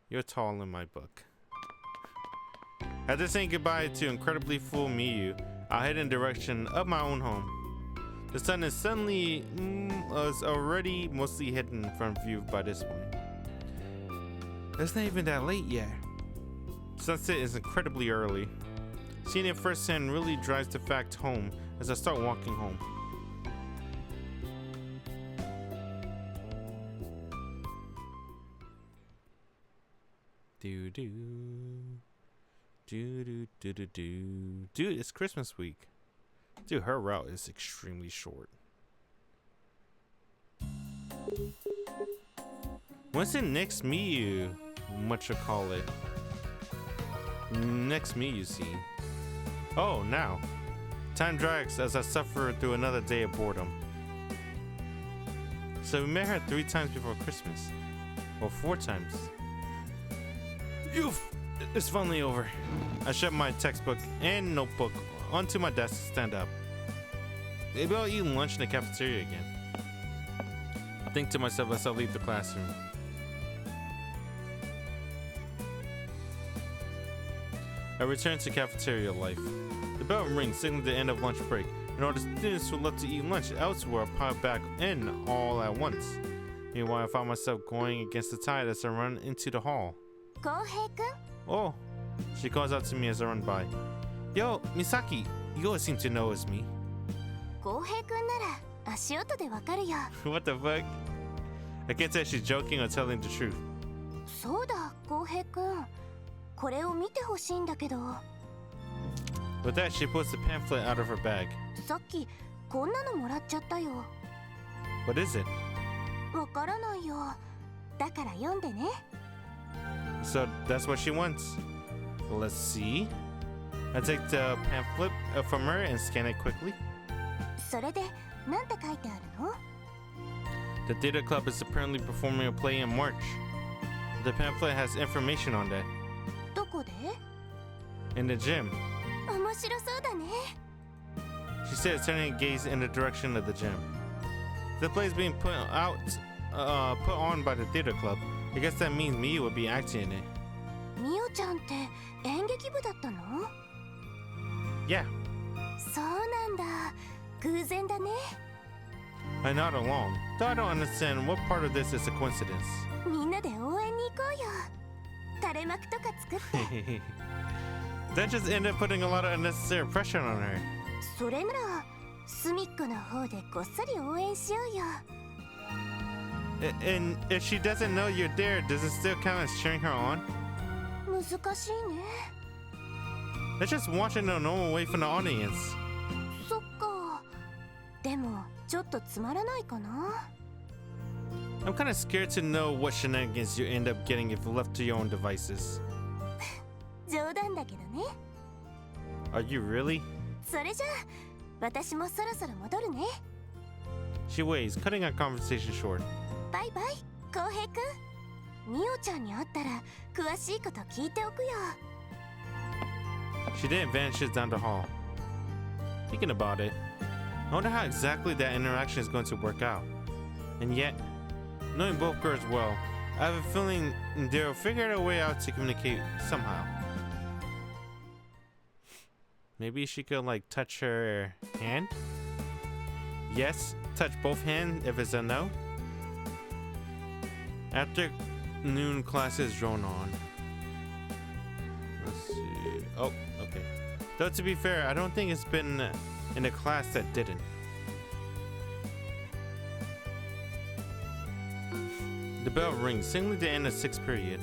You're tall in my book. After saying goodbye to incredibly full Miyu, I head in the direction of my own home. The sun is suddenly was already mostly hidden from view by this point. It's not even that late yet. Sunset is incredibly early. Seeing it firsthand really drives the fact home as I start walking home. Do do do do do do do. Dude, it's Christmas week. Dude, her route is extremely short. What's the next Miyu? What you call it? Next Miyu scene. Oh, now. Time drags as I suffer through another day of boredom. So we met her 3 times before Christmas. Or 4 times. Oof! It's finally over. I shove my textbook and notebook onto my desk to stand up. Maybe I'll eat lunch in the cafeteria again. I think to myself as I leave the classroom. I return to cafeteria life. The bell rings, signaling the end of lunch break, and all the students who love to eat lunch elsewhere pile back in all at once. Meanwhile, I find myself going against the tide as I run into the hall. Kouhei-kun? Oh, she calls out to me as I run by. Yo, Misaki, you always seem to know it's me. Kouhei-kun nara ashioto de wakaru yo. What the fuck? I can't tell if she's joking or telling the truth. そうだ、Kouhei-kun。これを見てほしいんだけど。With that, she pulls the pamphlet out of her bag. さっきこんなのもらっちゃったよ。What is it? わからないよ。だから読んでね。So that's what she wants. Let's see. I take the pamphlet from her and scan it quickly. それでなんて書いてあるの？ The theater club is apparently performing a play in March. The pamphlet has information on that. どこで？ In the gym. 面白そうだね。 She said, turning a gaze in the direction of the gym. The play is being put on by the theater club. I guess that means Miyu would be acting in it. みおちゃんって演劇部だったの？ Yeah. そうなんだ。偶然だね。 I nod along, though I don't understand what part of this is a coincidence. みんなで応援に行こうよ。垂れ幕とか作って。That just ended up putting a lot of unnecessary pressure on her. それなら隅っこの方でこっそり応援しようよ。 And if she doesn't know you're there, does it still count as cheering her on? 難しいね。 That's just watching a normal way from the audience. そっか。でもちょっとつまらないかな。 I'm kind of scared to know what shenanigans you end up getting if left to your own devices. 冗談だけどね。 Are you really? それじゃあ私もそろそろ戻るね。 She waves, cutting our conversation short. バイバイ、浩平くん。みおちゃんに会ったら詳しいこと聞いておくよ。 She then vanishes down the hall. Thinking about it, I wonder how exactly that interaction is going to work out. And yet, knowing both girls well, I have a feeling they'll figure a way out to communicate somehow. Maybe she could like touch her hand? Yes, touch both hands if it's a no. Afternoon classes drone on. Let's see. Oh, okay. Though to be fair, I don't think it's been in a class that didn't. The bell rings, signaling the end of 6th period.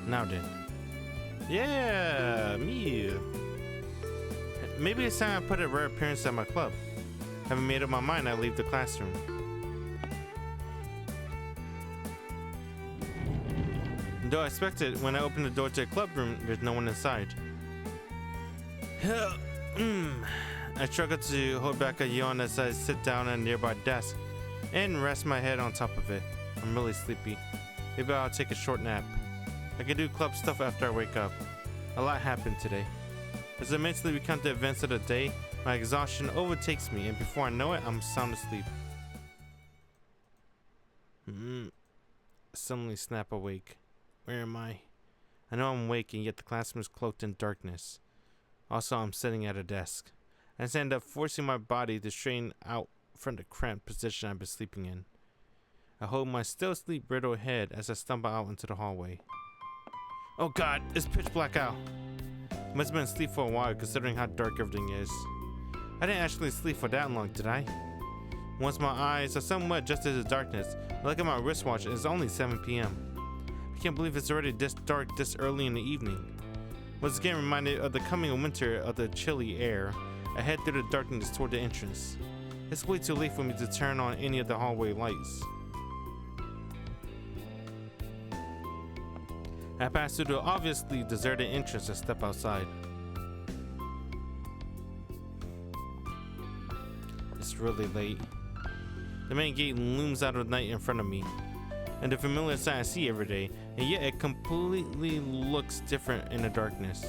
Now then. Yeah, me. Maybe it's time I put a rare appearance at my club. Having made up my mind, I leave the classroom. Though I expected, when I open the door to the club room, there's no one inside. I struggle to hold back a yawn as I sit down at a nearby desk and rest my head on top of it. I'm really sleepy. Maybe I'll take a short nap. I can do club stuff after I wake up. A lot happened today. As I mentally recount the events of the day, my exhaustion overtakes me, and before I know it, I'm sound asleep. Suddenly snap awake. Where am I? I know I'm awake, and yet the classroom is cloaked in darkness. Also, I'm sitting at a desk. I just end up forcing my body to straighten out from the cramped position I've been sleeping in. I hold my still asleep brittle head as I stumble out into the hallway. Oh god, it's pitch black out. I must have been asleep for a while considering how dark everything is. I didn't actually sleep for that long, did I? Once my eyes are somewhat adjusted to the darkness, I look at my wristwatch and it's only 7 p.m. I can't believe it's already this dark this early in the evening. Once again reminded of the coming winter of the chilly air, I head through the darkness toward the entrance. It's way too late for me to turn on any of the hallway lights. I pass through the obviously deserted entrance and step outside. It's really late. The main gate looms out of the night in front of me, and the familiar sight I see every day, and yet it completely looks different in the darkness.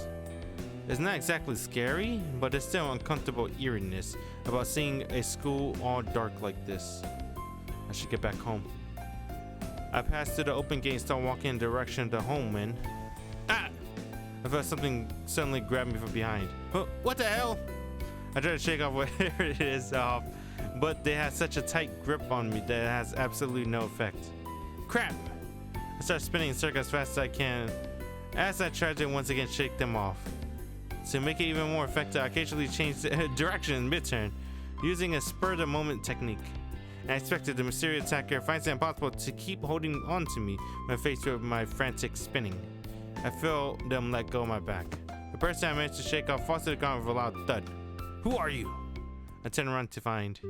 It's not exactly scary, but there's still uncomfortable eeriness about seeing a school all dark like this. I should get back home. I pass through the open gate and start walking in the direction of the home when... Ah! I felt something suddenly grab me from behind. Oh, what the hell? I try to shake off whatever it is off, but they have such a tight grip on me that it has absolutely no effect. Crap! I start spinning in circles as fast as I can as I try to once again shake them off. To make it even more effective, I occasionally change the direction in mid-turn, using a spur-of-the-moment technique. I expected the mysterious attacker finds it impossible to keep holding on to me when faced with my frantic spinning. I feel them let go of my back. The person I managed to shake off falls to the ground with a loud thud. Who are you? I turn around to find...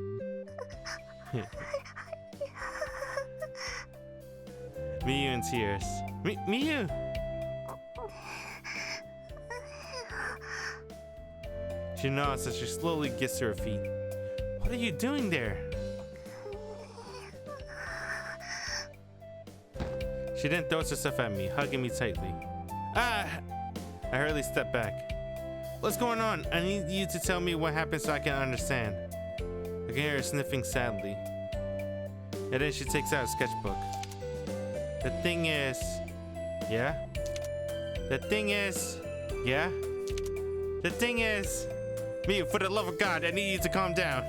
Miyu in tears. Miyu! She nods as she slowly gets to her feet. What are you doing there? She then throws herself at me, hugging me tightly. Ah! I hurriedly step back. What's going on? I need you to tell me what happened so I can understand. I can hear her sniffing sadly. And then she takes out a sketchbook. The thing is... Yeah? The thing is... Yeah? The thing is... Miyu, for the love of God, I need you to calm down.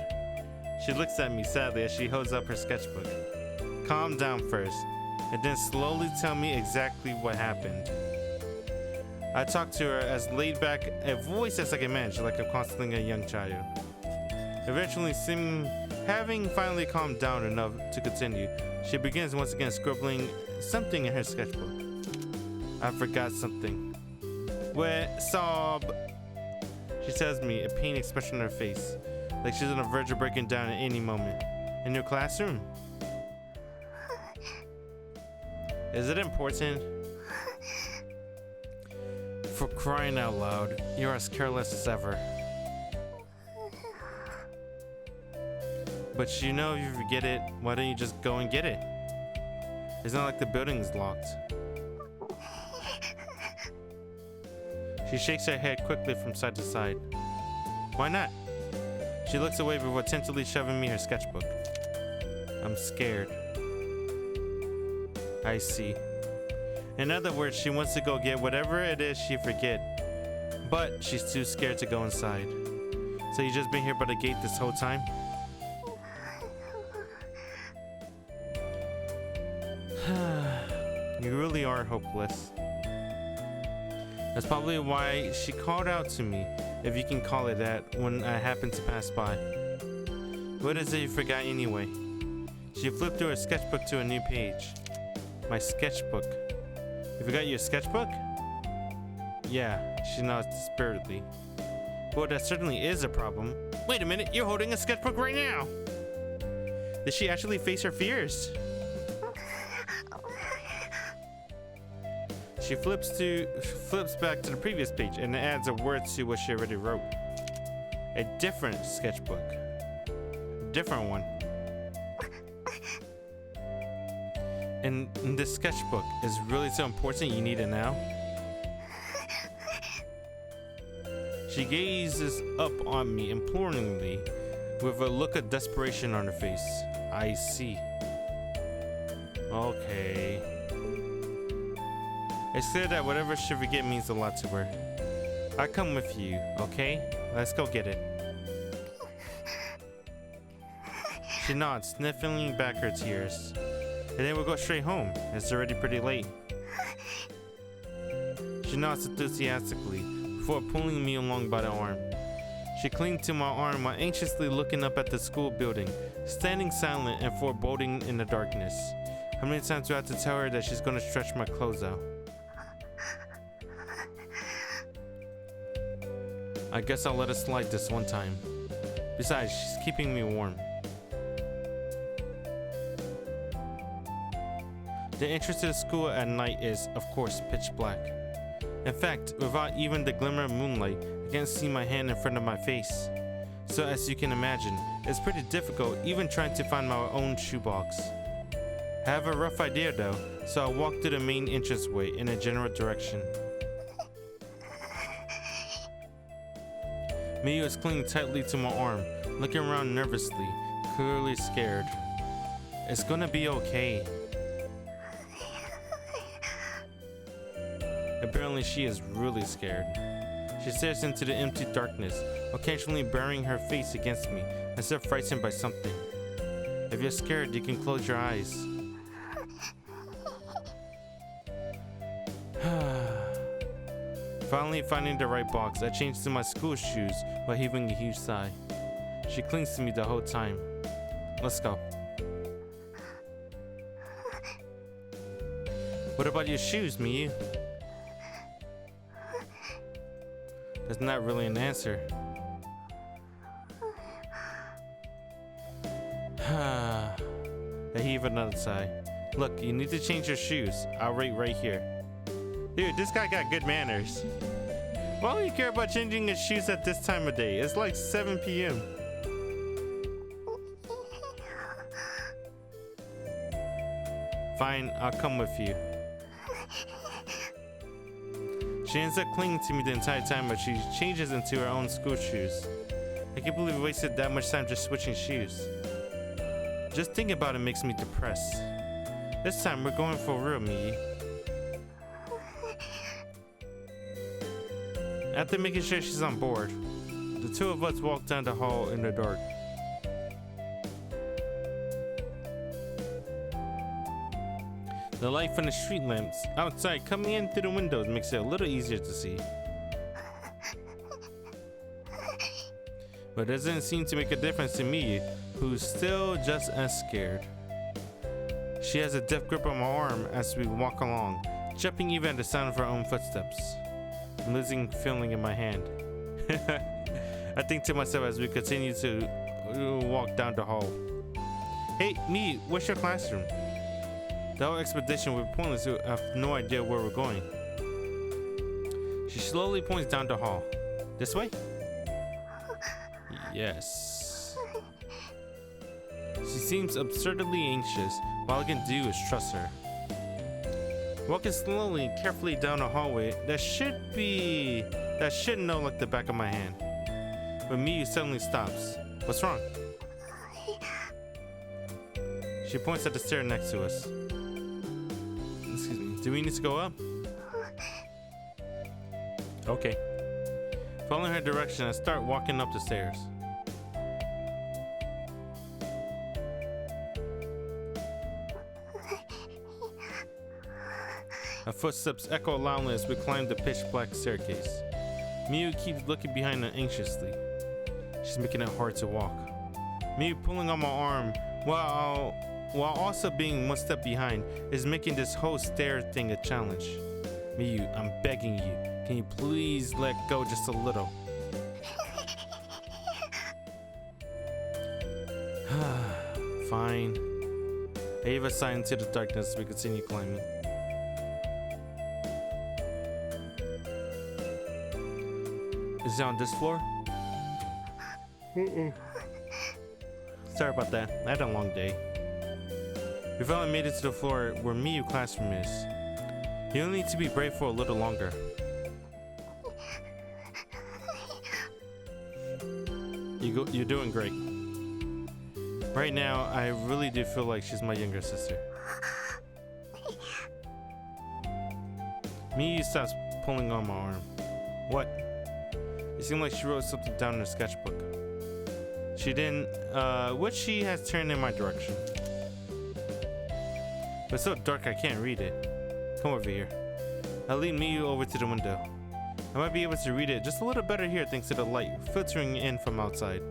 She looks at me sadly as she holds up her sketchbook. Calm down first, and then slowly tell me exactly what happened. I talk to her as laid back a voice as I can manage, like I'm consoling a young child. Eventually, having finally calmed down enough to continue, she begins once again scribbling something in her sketchbook. I forgot something. Wet sob. She tells me, a pain expression on her face, like she's on the verge of breaking down at any moment. In your classroom? Is it important? For crying out loud, you're as careless as ever. But you know if you forget it, why don't you just go and get it? It's not like the building's locked. She shakes her head quickly from side to side. Why not? She looks away before tentatively shoving me her sketchbook. I'm scared. I see. In other words, she wants to go get whatever it is she forget, but she's too scared to go inside. So you just been here by the gate this whole time? You really are hopeless. That's probably why she called out to me, if you can call it that, when I happened to pass by. What is it you forgot anyway? She flipped through her sketchbook to a new page. My sketchbook. You forgot your sketchbook? Yeah, she nods dispiritedly. Well, that certainly is a problem. Wait a minute, you're holding a sketchbook right now! Did she actually face her fears? She flips back to the previous page and adds a word to what she already wrote. A different sketchbook. Different one. And this sketchbook is really so important you need it now? She gazes up on me imploringly with a look of desperation on her face. I see. Okay. It's clear that whatever she forget means a lot to her. I come with you, okay? Let's go get it. She nods, sniffing back her tears. And then we'll go straight home. It's already pretty late. She nods enthusiastically before pulling me along by the arm. She clings to my arm while anxiously looking up at the school building, standing silent and foreboding in the darkness. How many times do I have to tell her that she's gonna stretch my clothes out? I guess I'll let it slide this one time. Besides, she's keeping me warm. The entrance to the school at night is, of course, pitch black. In fact, without even the glimmer of moonlight, I can't see my hand in front of my face. So as you can imagine, it's pretty difficult even trying to find my own shoebox. I have a rough idea though, so I walk through the main entranceway in a general direction. Miyu is clinging tightly to my arm, looking around nervously, clearly scared. It's gonna be okay. Apparently she is really scared. She stares into the empty darkness, occasionally burying her face against me, as if frightened by something. If you're scared, you can close your eyes. Finally finding the right box, I change to my school shoes while heaving a huge sigh. She clings to me the whole time. Let's go. What about your shoes, Miyu? That's not really an answer. I heave another sigh. Look, you need to change your shoes. I'll wait right here. Dude, this guy got good manners. Why would you care about changing his shoes at this time of day? It's like 7 p.m. Fine, I'll come with you. She ends up clinging to me the entire time, but she changes into her own school shoes. I can't believe we wasted that much time just switching shoes. Just thinking about it makes me depressed. This time we're going for real, Mii. After making sure she's on board, the two of us walk down the hall in the dark. The light from the street lamps outside coming in through the windows makes it a little easier to see. But it doesn't seem to make a difference to me, who's still just as scared. She has a death grip on my arm as we walk along, jumping even at the sound of her own footsteps. I'm losing feeling in my hand. I think to myself as we continue to walk down the hall. Hey, me, what's your classroom? The whole expedition would be pointless. I have no idea where we're going. She slowly points down the hall. This way? Yes. She seems absurdly anxious. All I can do is trust her. Walking slowly and carefully down a hallway that should know like the back of my hand. But Miyu suddenly stops. What's wrong? She points at the stair next to us. Excuse me. Do we need to go up? Okay. Following her direction, I start walking up the stairs. Our footsteps echo loudly as we climb the pitch black staircase. Miyu keeps looking behind her anxiously. She's making it hard to walk. Miyu pulling on my arm while also being one step behind is making this whole stair thing a challenge. Miyu, I'm begging you. Can you please let go just a little? Fine. Ava sighed into the darkness as we continue climbing. Is it on this floor? Sorry about that. I had a long day. We finally made it to the floor where Miyu's classroom is. You'll need to be brave for a little longer. You're doing great. Right now, I really do feel like she's my younger sister. Miyu stops pulling on my arm. What? It seemed like she wrote something down in her sketchbook. She didn't, which she has turned in my direction. But it's so dark I can't read it. Come over here. I'll lead Miyu over to the window. I might be able to read it just a little better here thanks to the light filtering in from outside.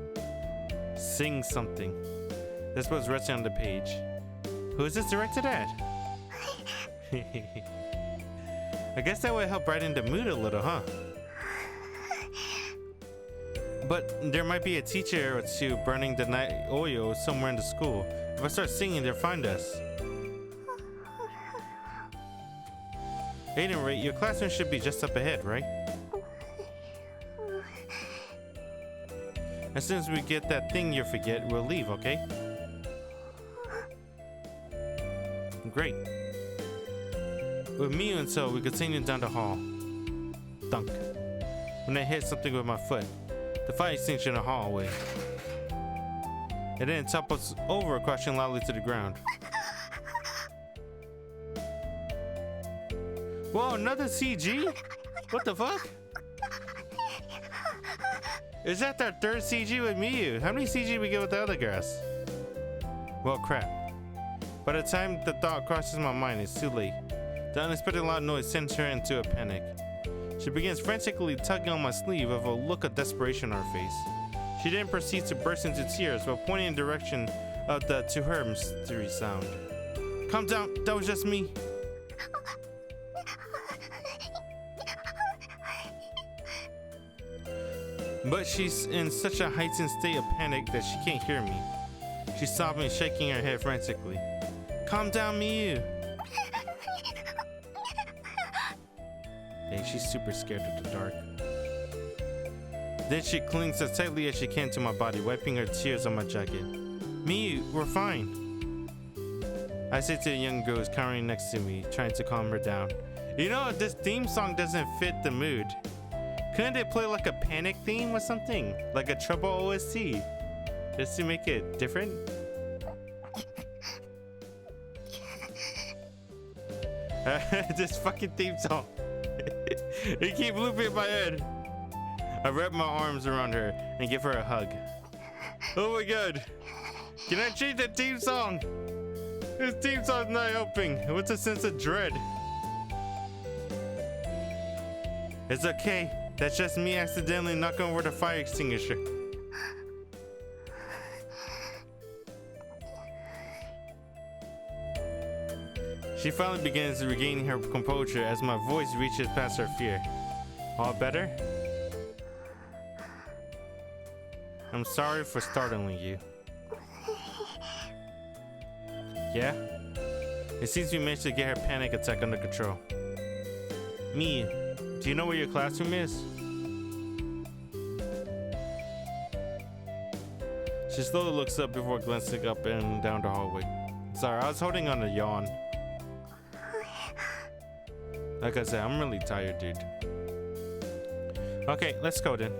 Sing something. That's what's resting on the page. Who is this directed at? I guess that would help brighten the mood a little, huh? But there might be a teacher or two burning the night oil somewhere in the school. If I start singing, they'll find us. At any rate, your classroom should be just up ahead, right? As soon as we get that thing you forget, we'll leave, okay? Great. With Miyu and so, we continue down the hall. Thunk. When I hit something with my foot. The fire extinguisher in the hallway. It then topples over, crashing loudly to the ground. Whoa, another CG? What the fuck? Is that our third CG with Miyu? How many CG we get with the other girls? Well, crap. By the time the thought crosses my mind, it's too late. The unexpected loud noise sends her into a panic. She begins frantically tugging on my sleeve with a look of desperation on her face. She then proceeds to burst into tears while pointing in the direction of the, to her, mysterious sound. Calm down, that was just me. But she's in such a heightened state of panic that she can't hear me. She's sobbing, shaking her head frantically. Calm down, Miyu. Hey, she's super scared of the dark. Then she clings as tightly as she can to my body, wiping her tears on my jacket. Miyu, we're fine. I say to the young girl who's cowering next to me, trying to calm her down. You know, this theme song doesn't fit the mood. Couldn't they play like a panic theme or something? Like a trouble OST? Just to make it different? This fucking theme song. It keep looping in my head. I wrap my arms around her and give her a hug. Oh my god. Can I change the theme song? This theme song's not helping. What's a sense of dread? It's okay. That's just me accidentally knocking over the fire extinguisher. She finally begins regaining her composure as my voice reaches past her fear. All better? I'm sorry for startling you. Yeah? It seems we managed to get her panic attack under control. Me, do you know where your classroom is? She slowly looks up before glancing up and down the hallway. Sorry, I was holding on a yawn. Like I said, I'm really tired, dude. Okay, let's go then.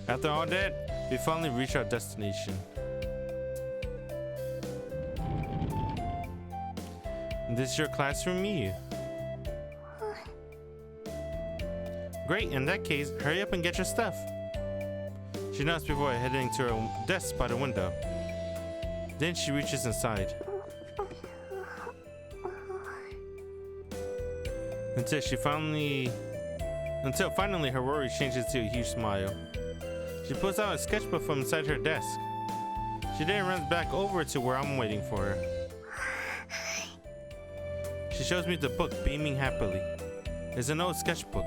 After all that, we finally reach our destination. This is your classroom, Miyu. Great, in that case, hurry up and get your stuff. She nods before heading to her desk by the window. Then she reaches inside. Until finally her worry changes to a huge smile. She pulls out a sketchbook from inside her desk. She then runs back over to where I'm waiting for her. She shows me the book, beaming happily. It's an old sketchbook.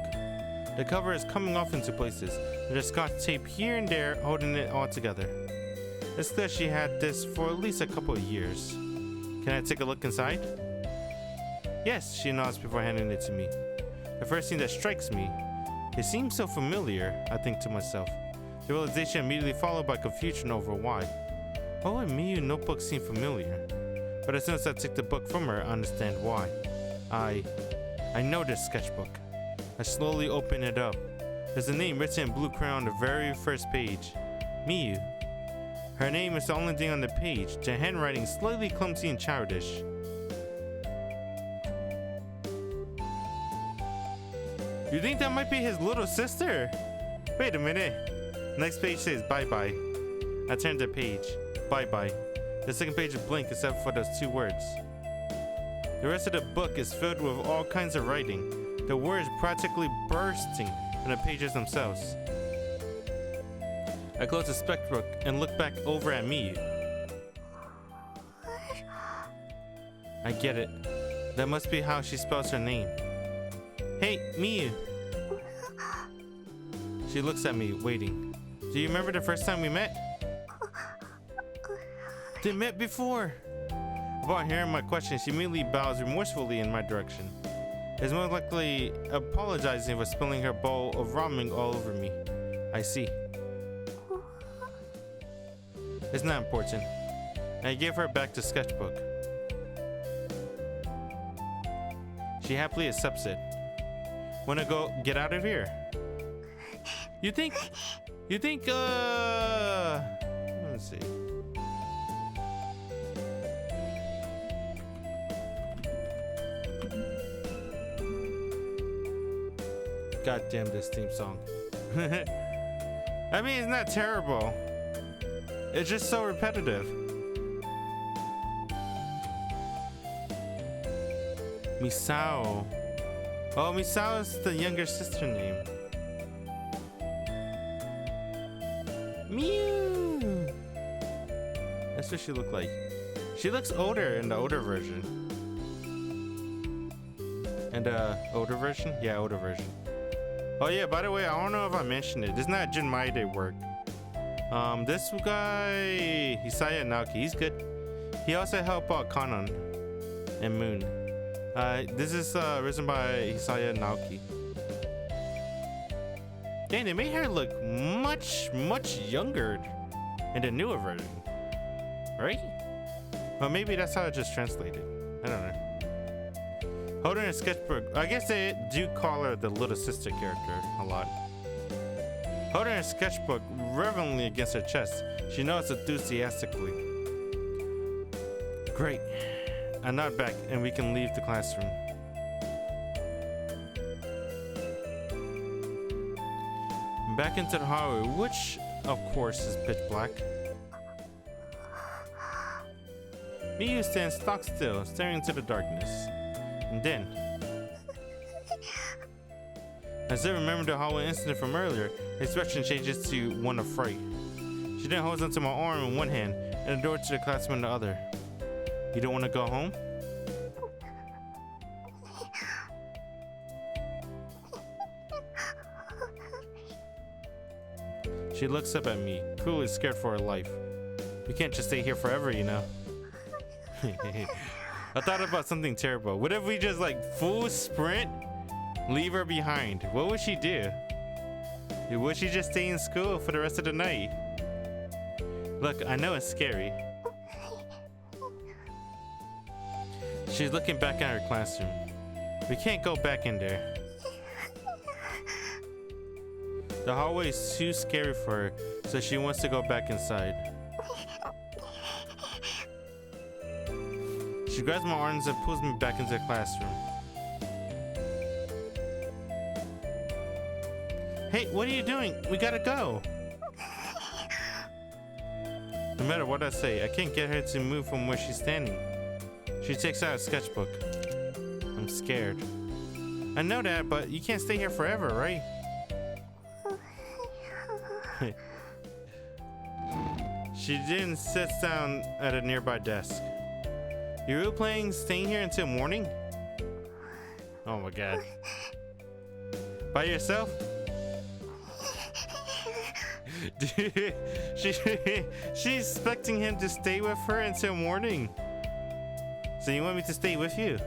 The cover is coming off into places, and there's scotch tape here and there holding it all together. It's clear she had this for at least a couple of years. Can I take a look inside? Yes, she nods before handing it to me. The first thing that strikes me, it seems so familiar, I think to myself. The realization immediately followed by confusion over why. Why would Miyu notebook seem familiar? But as soon as I take the book from her, I understand why. I know this sketchbook. I slowly open it up. There's a name written in blue crayon on the very first page. Miyu. Her name is the only thing on the page, the handwriting slightly clumsy and childish. You think that might be his little sister? Wait a minute. Next page says bye-bye. I turn the page. Bye-bye. The second page is blank except for those two words. The rest of the book is filled with all kinds of writing, the words practically bursting in the pages themselves. I close the sketchbook and look back over at Miyu. I get it. That must be how she spells her name. Hey, Miyu. She looks at me, waiting. Do you remember the first time we met? They met before. Upon hearing my question, she immediately bows remorsefully in my direction. Is most likely apologizing for spilling her bowl of ramen all over me. I see. It's not important. I gave her back the sketchbook. She happily accepts it. Wanna go get out of here? You think, let me see. God damn this theme song. I mean, it's not terrible. It's just so repetitive. Misao. Oh, Misao is the younger sister name. Mew. That's what she looked like. She looks older in the older version. And older version? Yeah, older version. Oh yeah, by the way, I don't know if I mentioned it. This is not Jun Maeda work. This guy, Hisaya Naoki, he's good. He also helped out Kanon and Moon. This is written by Hisaya Naoki. Dang, they made her look much younger in the newer version, right? Well, maybe that's how it just translated. I don't know. Holding her sketchbook, I guess they do call her the little sister character a lot. Holding her sketchbook reverently against her chest, she nods enthusiastically. Great. I nod back and we can leave the classroom. Back into the hallway, which of course is pitch black. Miyu stands stock still, staring into the darkness. And then, as they remember the hallway incident from earlier, his expression changes to one of fright. She then holds onto my arm in one hand and the door to the classroom in the other. You don't want to go home? She looks up at me, clearly scared for her life. We can't just stay here forever, you know. I thought about something terrible. What if we just like full sprint, leave her behind? What would she do? Would she just stay in school for the rest of the night? Look, I know it's scary. She's looking back at her classroom. We can't go back in there. The hallway is too scary for her, so she wants to go back inside. She grabs my arms and pulls me back into the classroom. Hey, what are you doing? We gotta go. No matter what I say, I can't get her to move from where she's standing. She takes out a sketchbook. I'm scared. I know that, but you can't stay here forever, right? She then sits down at a nearby desk. You really planning staying here until morning? Oh my god. By yourself? Dude, she's expecting him to stay with her until morning. So you want me to stay with you?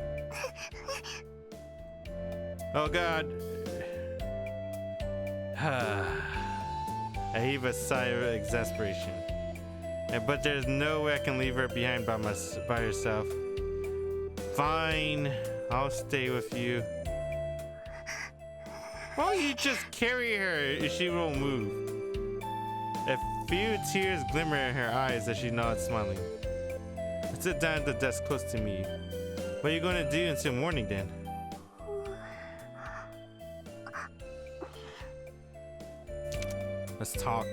Oh god. I heave a sigh of exasperation. But there's no way I can leave her behind by herself. Fine, I'll stay with you. Why don't you just carry her if she won't move? A few tears glimmer in her eyes as she nods, smiling. I sit down at the desk close to me. What are you going to do until morning then? Let's talk.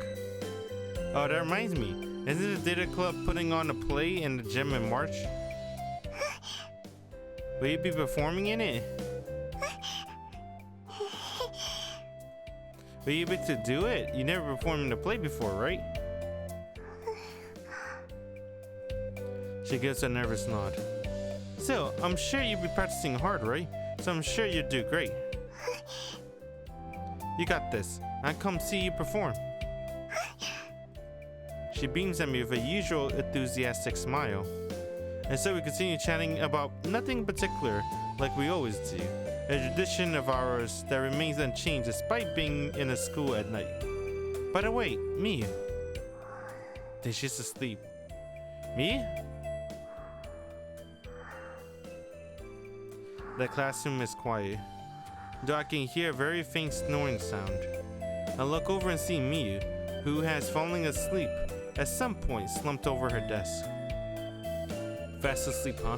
Oh, that reminds me. Isn't the theater club putting on a play in the gym in March? Will you be performing in it? Will you be able to do it? You never performed in a play before, right? She gives a nervous nod. Still, I'm sure you'll be practicing hard, right? So I'm sure you'll do great. You got this. I'll come see you perform. She beams at me with a usual enthusiastic smile. And so we continue chatting about nothing in particular, like we always do. A tradition of ours that remains unchanged despite being in a school at night. By the way, Mia. Then she's asleep. Me? The classroom is quiet, though I can hear a very faint snoring sound. I look over and see Miyu, who has fallen asleep, at some point slumped over her desk. Fast asleep, huh?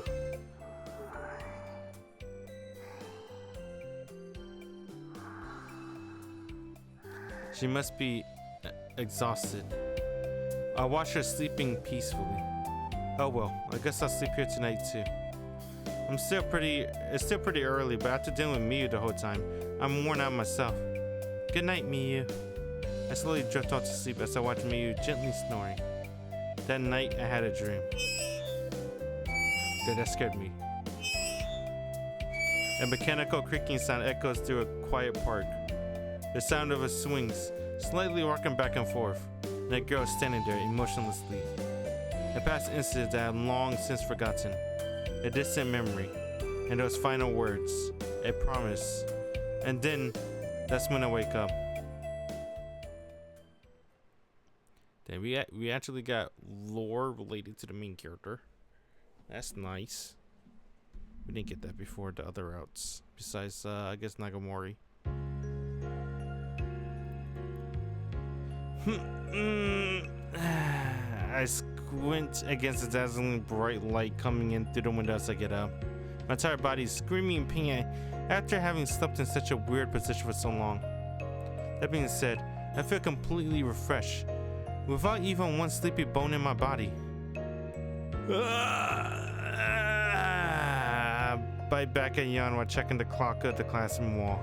She must be exhausted. I watch her sleeping peacefully. Oh well, I guess I'll sleep here tonight too. It's still pretty early, but after dealing with Miyu the whole time, I'm worn out myself. Good night, Miyu. I slowly drift off to sleep as I watch Miyu gently snoring. That night, I had a dream. That scared me. A mechanical creaking sound echoes through a quiet park. The sound of a swings, slightly rocking back and forth, and a girl standing there emotionlessly. A past incident that I had long since forgotten. A distant memory, and those final words, a promise. And then, that's when I wake up. Then we actually got lore related to the main character. That's nice. We didn't get that before the other routes. Besides, I guess Nagamori. I squint against the dazzling bright light coming in through the window as I get up. My entire body is screaming in pain after having slept in such a weird position for so long. That being said, I feel completely refreshed, without even one sleepy bone in my body. Bite back and yawn while checking the clock at the classroom wall.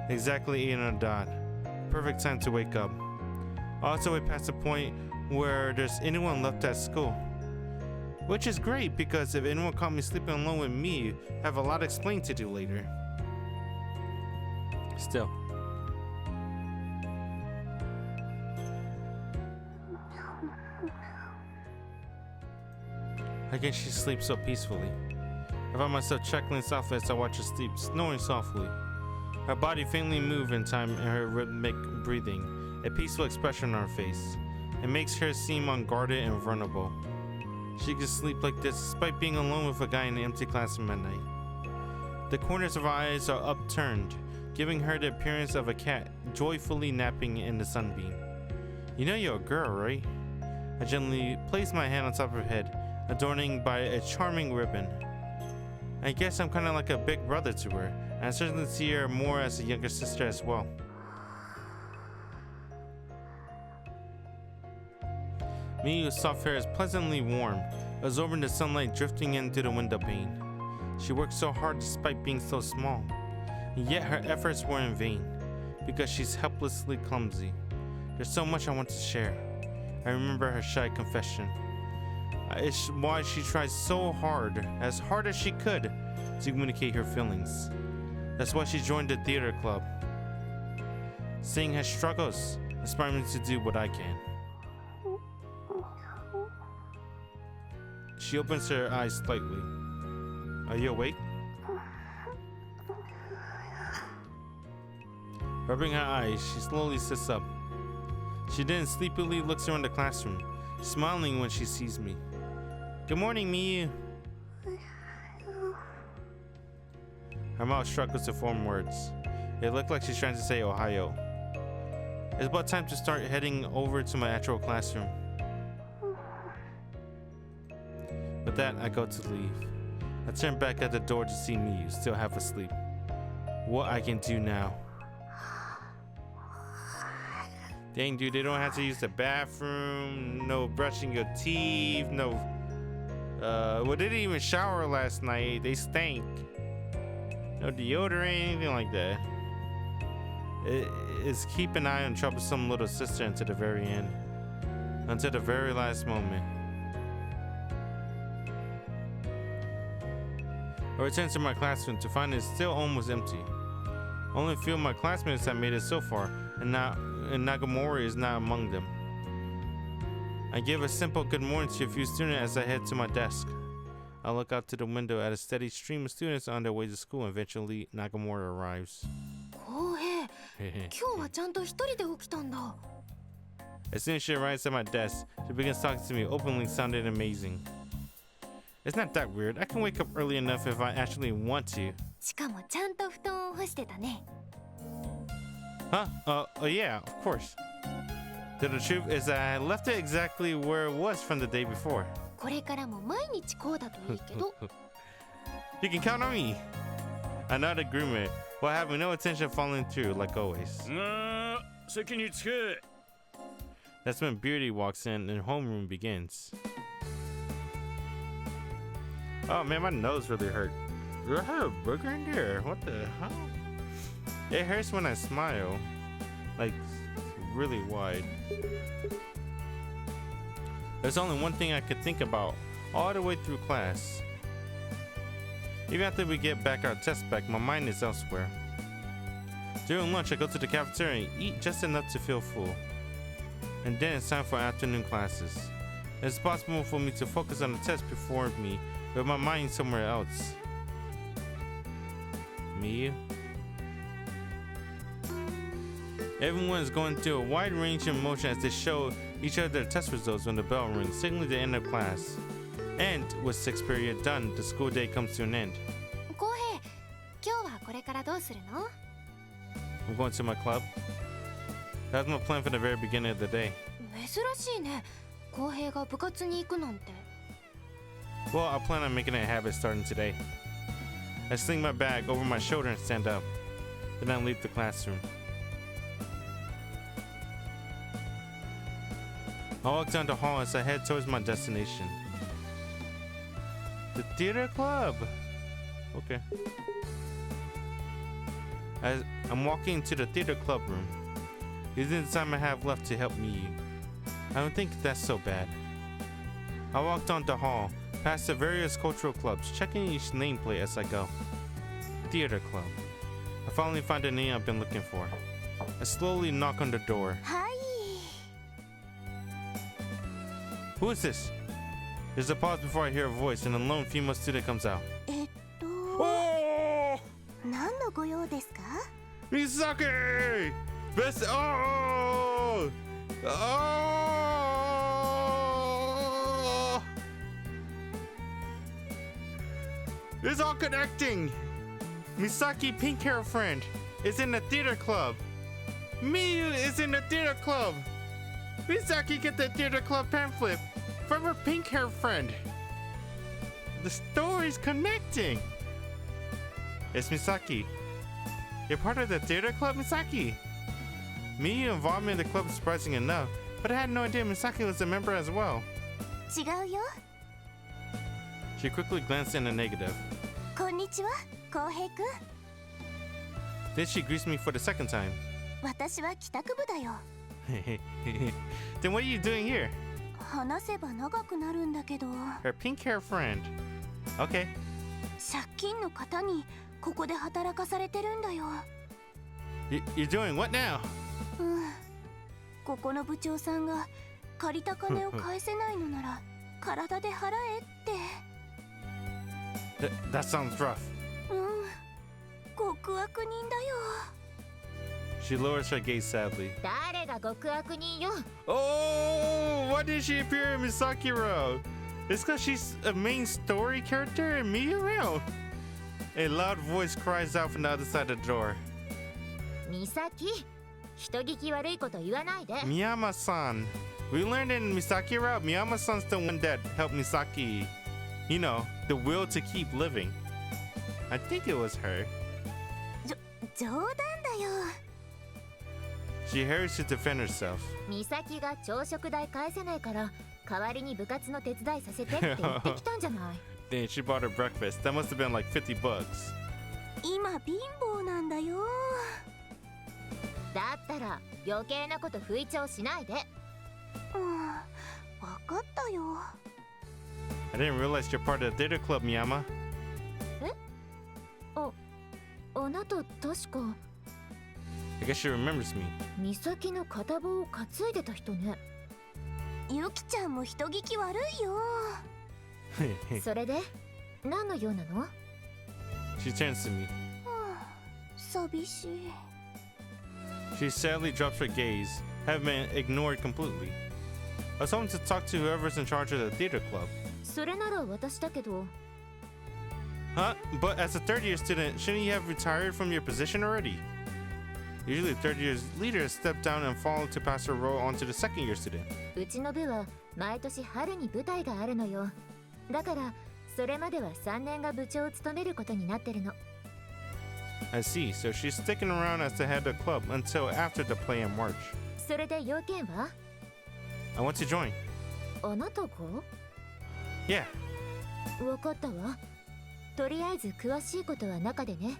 Exactly 8 on a dot. Perfect time to wake up. Also, way past the point where there's anyone left at school. Which is great, because if anyone caught me sleeping alone with me, I have a lot to explain to do later. Still. How can she sleep so peacefully? I find myself chuckling softly as I watch her sleep, snoring softly. Her body faintly moves in time in her rhythmic breathing, a peaceful expression on her face. It makes her seem unguarded and vulnerable. She can sleep like this despite being alone with a guy in an empty classroom at night. The corners of her eyes are upturned, giving her the appearance of a cat joyfully napping in the sunbeam. You know you're a girl, right? I gently place my hand on top of her head, adorning by a charming ribbon. I guess I'm kind of like a big brother to her, and I certainly see her more as a younger sister as well. Miyu's soft hair is pleasantly warm, absorbing the sunlight drifting in through the window pane. She worked so hard despite being so small, and yet her efforts were in vain, because she's helplessly clumsy. There's so much I want to share. I remember her shy confession. It's why she tried so hard as she could, to communicate her feelings. That's why she joined the theater club. Seeing her struggles inspired me to do what I can. She opens her eyes slightly. Are you awake? Rubbing her eyes, she slowly sits up. She then sleepily looks around the classroom, smiling when she sees me. Good morning, Miyu. Her mouth struggles to form words. It looked like she's trying to say Ohio. It's about time to start heading over to my actual classroom. With that, I go to leave. I turn back at the door to see Miyu still half asleep. What I can do now? Dang, dude, they don't have to use the bathroom. No brushing your teeth. No. Well, they didn't even shower last night. They stank. No deodorant, anything like that. It's keep an eye on troublesome little sister until the very end. Until the very last moment. I return to my classroom to find it still almost empty. Only a few of my classmates have made it so far, and Nagamori is not among them. I give a simple good morning to a few students as I head to my desk. I look out to the window at a steady stream of students on their way to school, and eventually Nagamori arrives. Kouhei, 今日はちゃんと一人で起きたんだ. As soon as she arrives at my desk, she begins talking to me openly, sounding amazing. It's not that weird. I can wake up early enough if I actually want to. しかもちゃんと布団を干してたね. Huh? Yeah, of course. The truth is that I left it exactly where it was from the day before. これからも毎日こうだといいけど. You can count on me. I nod agreement, while having no intention of following through, like always. That's when Beardy walks in and homeroom begins. Oh man, my nose really hurt. Do I have a booger in there? What the hell? It hurts when I smile. Like, really wide. There's only one thing I could think about all the way through class. Even after we get back our test back, my mind is elsewhere. During lunch, I go to the cafeteria and eat just enough to feel full. And then it's time for afternoon classes. It's possible for me to focus on the test before me, with my mind somewhere else. Everyone is going through a wide range of emotion as they show each other their test results when the bell rings, signaling the end of class. And with 6th period done, the school day comes to an end. 浩平、今日はこれからどうするの？ I'm going to my club. That was my plan from the very beginning of the day. 珍しいね。浩平が部活に行くなんて。Well, I plan on making it a habit starting today. I sling my bag over my shoulder and stand up. Then I leave the classroom. I walk down the hall as I head towards my destination. The theater club! Okay. As I'm walking to the theater club room, using the time I have left to help me. I don't think that's so bad. I walk down the hall, past the various cultural clubs, checking each nameplate as I go. Theater club. I finally find the name I've been looking for. I slowly knock on the door. Hi. Who is this? There's a pause before I hear a voice, and a lone female student comes out. Oh! 何のご用ですか? Misaki! Best. Oh! Oh! It's all connecting! Misaki, pink hair friend, is in the theater club. Miyu is in the theater club. Misaki get the theater club pamphlet from her pink hair friend. The story's connecting. It's Misaki. You're part of the theater club, Misaki? Miyu involvement in the club is surprising enough, but I had no idea Misaki was a member as well. 違うよ。 She quickly glanced in the negative. こんにちは、浩平くん。 Then she greets me for the second time. 私は帰宅部だよ。 Then what are you doing here? 話せば長くなるんだけど。 Her pink hair friend. Okay. 借金の方にここで働かされてるんだよ。You're doing what now? うん。ここの部長さんが借りた金を返せないのなら体で払えって。That sounds rough. うん。極悪人だよ。 She lowers her gaze sadly. 誰が極悪人よ。 Oh, why did she appear in Misakiro? It's because she's a main story character in Miyu. A loud voice cries out from the other side of the door. 美咲、人聞き悪いこと言わないで。 Miyama-san. We learned in Misakiro, Miyama-san's the one that helped Misaki. You know, the will to keep living. I think it was her. 冗談だよ。 She hurries to defend herself. 美咲が朝食代返せないから代わりに部活の手伝いさせてって言ってきたんじゃない。 Then she bought her breakfast. That must have been like $50. 今貧乏なんだよ。だったら余計なこと吹聴しないで。うん、分かったよ。 I didn't realize you're part of the theater club, Miyama. え？あなた確か。 I guess she remembers me. 美咲の片棒を担いでた人ね。ゆきちゃんも人聞き悪いよ。それで何の用なの？ She turns to me. 寂しい。 She sadly drops her gaze, having been ignored completely. I was hoping to talk to whoever's in charge of the theater club. それなら私だけど。 Huh? But as a third-year student, shouldn't you have retired from your position already? Usually third-year leaders step down and fall to pass their role on to the second-year student. うちの部は毎年春に舞台があるのよ。だからそれまでは3年が部長を務めることになってるの。 I see. So she's sticking around as the head of the club until after the play in March. それで要件は？ I want to join. あなたが？ Yeah. わかったわ。とりあえず詳しいことは中でね。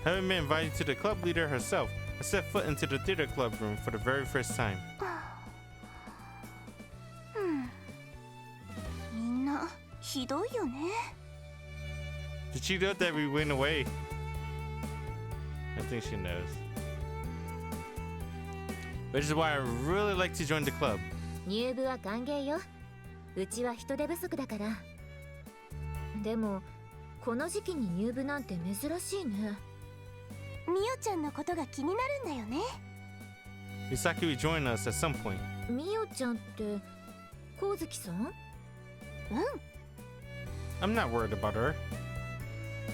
Having been invited to the club leader herself, I set foot into the theater club room for the very first time. みんなひどいよね。 Did she know that we went away? I think she knows. Which is why I really like to join the club. 入部は歓迎よ。うちは人手不足だから。でもこの時期に入部なんて珍しいね。みおちゃんのことが気になるんだよね。 Misaki will join us at some point. みおちゃんって光月さん？ I'm not worried about her.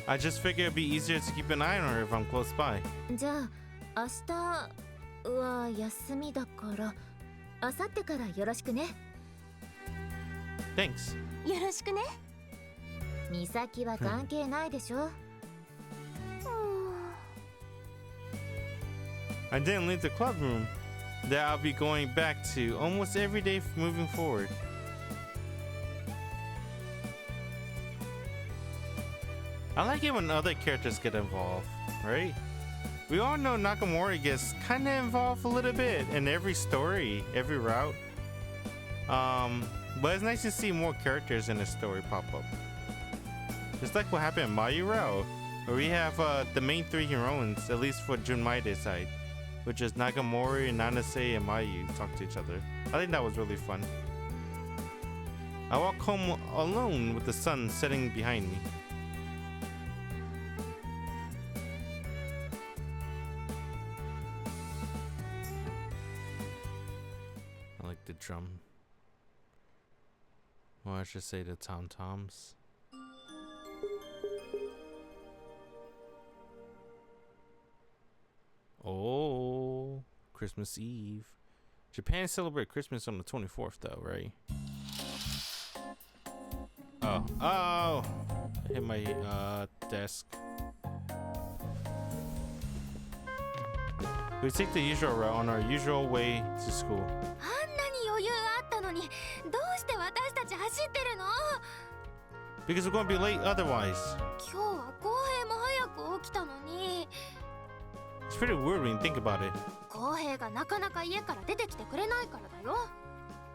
I just figure it'd be easier to keep an eye on her if I'm close by. じゃあ明日は休みだから明後日からよろしくね。 Thanks. よろしくね。美咲は関係ないでしょ。I didn't leave the club room that I'll be going back to almost every day moving forward. I like it when other characters get involved, right? We all know Nakamori gets kind of involved a little bit in every story, every route. But it's nice to see more characters in the story pop up. Just like what happened in Mayu Route, where we have the main three heroines, at least for Jun Maeda's side, which is Nagamori, Nanase, and Mayu talk to each other. I think that was really fun. I walk home alone with the sun setting behind me. I like the drum. Or I should say the tom-toms. Oh, Christmas Eve. Japan celebrate Christmas on the 24th though, right? Oh, I hit my desk. We take the usual route on our usual way to school. あんなに余裕あったのに、どうして私たち走ってるの？ Because we're gonna be late otherwise. 今日は浩平も早く起きたのに。 It's pretty weird when you think about it. 浩平がなかなか家から出てきてくれないからだよ。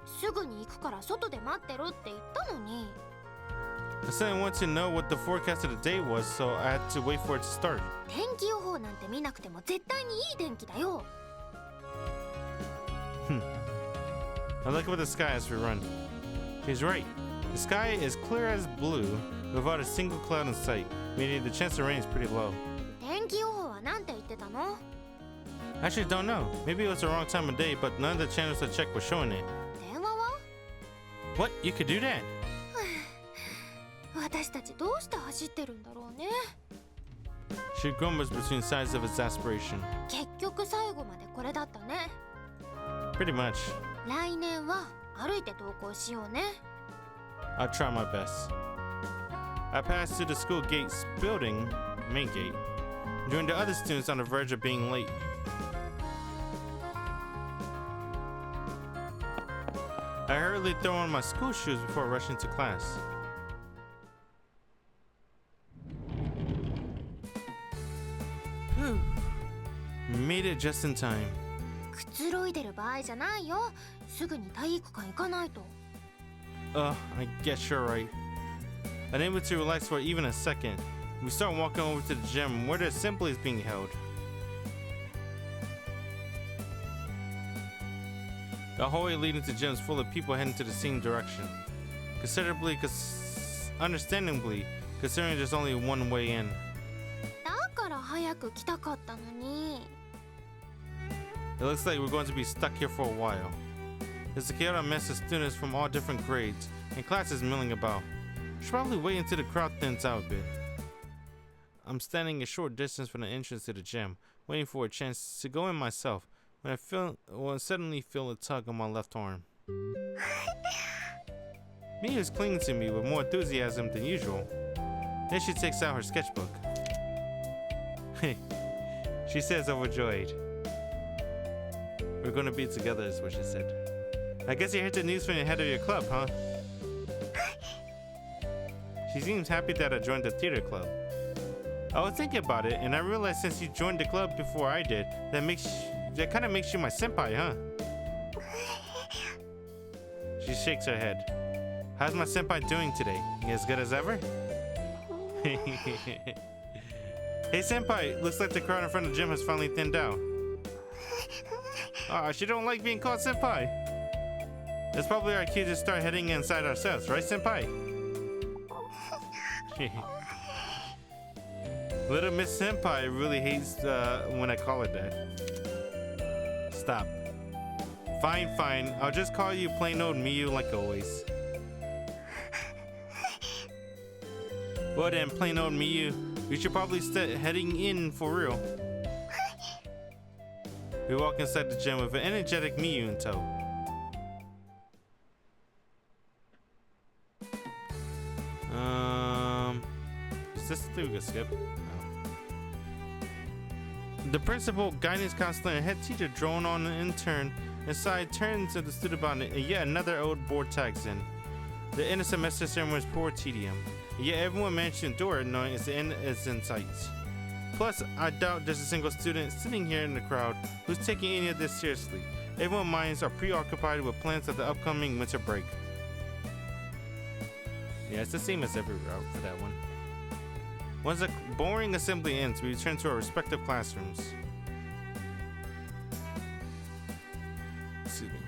すぐに行くから外で待ってろって言ったのに。 I said I wanted to know what the forecast of the day was, so I had to wait for it to start. 天気予報なんて見なくても絶対にいい天気だよ。 I look up at the sky as we run. She's right. The sky is clear as blue, without a single cloud in sight, meaning the chance of rain is pretty low. 天気予報はなんて言ってたの？ I actually don't know. Maybe it was the wrong time of day, but none of the channels I checked were showing it. 電話は？ What? You could do that? 私たちどうして走ってるんだろうね。 She grumbles between sighs of exasperation. 結局最後までこれだったね。 Pretty much. 来年は歩いて登校しようね。 I'll try my best. I passed through the school gates building, main gate, joining the other students on the verge of being late. I hurriedly throw on my school shoes before rushing to class. Whew. Made it just in time. くつろいでる場合じゃないよ。すぐに体育館行かないと。 I guess you're right. Unable to relax for even a second, we start walking over to the gym where the assembly is being held. The hallway leading to the gym is full of people heading to the same direction. Understandably, considering there's only one way in. だから早く来たかったのに。 It looks like we're going to be stuck here for a while. There's a chaotic mess of students from all different grades, and classes milling about. Should probably wait until the crowd thins out a bit. I'm standing a short distance from the entrance to the gym, waiting for a chance to go in myself, when I suddenly feel a tug on my left arm. Mia is clinging to me with more enthusiasm than usual. Then she takes out her sketchbook. She says overjoyed. We're gonna be together is what she said. I guess you heard the news from the head of your club, huh? She seems happy that I joined the theater club. I was thinking about it, and I realized since you joined the club before I did, that kind of makes you my senpai, huh? She shakes her head. How's my senpai doing today? As good as ever? Hey senpai, looks like the crowd in front of the gym has finally thinned out. She don't like being called senpai. That's probably our cue to start heading inside ourselves, right senpai? Little Miss Senpai really hates when I call her that. Stop. Fine, fine. I'll just call you plain old Miyu like always. Well then, plain old Miyu, we should probably start heading in for real. We walk inside the gym with an energetic Miyu in tow. Is this the thing we can skip? No. The principal, guidance counselor, and head teacher drone on an intern inside turns to the student body, and yet another old board tags in. The end of semester ceremony is poor tedium, and yet everyone managed to endure it knowing the end is in sight. Plus, I doubt there's a single student sitting here in the crowd who's taking any of this seriously. Everyone's minds are preoccupied with plans of the upcoming winter break. Yeah, it's the same as every route for that one. Once the boring assembly ends, we return to our respective classrooms. Excuse me.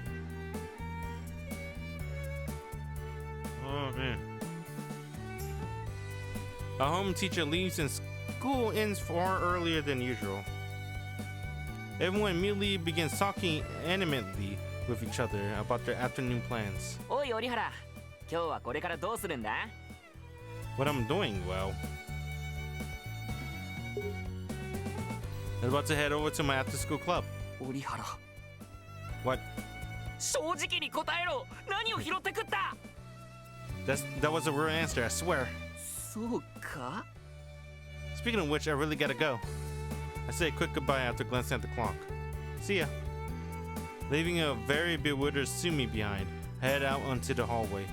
Oh man. Our home teacher leaves and school ends far earlier than usual. Everyone immediately begins talking animatedly with each other about their afternoon plans. Oi, Orihara. 今日はこれからどうするんだ? What I'm doing, well. I'm about to head over to my after-school club. 折原 What? 正直に答えろ。何を拾って食った? That was a real answer, I swear. そうか? Speaking of which, I really gotta go. I say a quick goodbye after glancing at the clock. See ya. Leaving a very bewildered Sumi behind, I head out onto the hallway.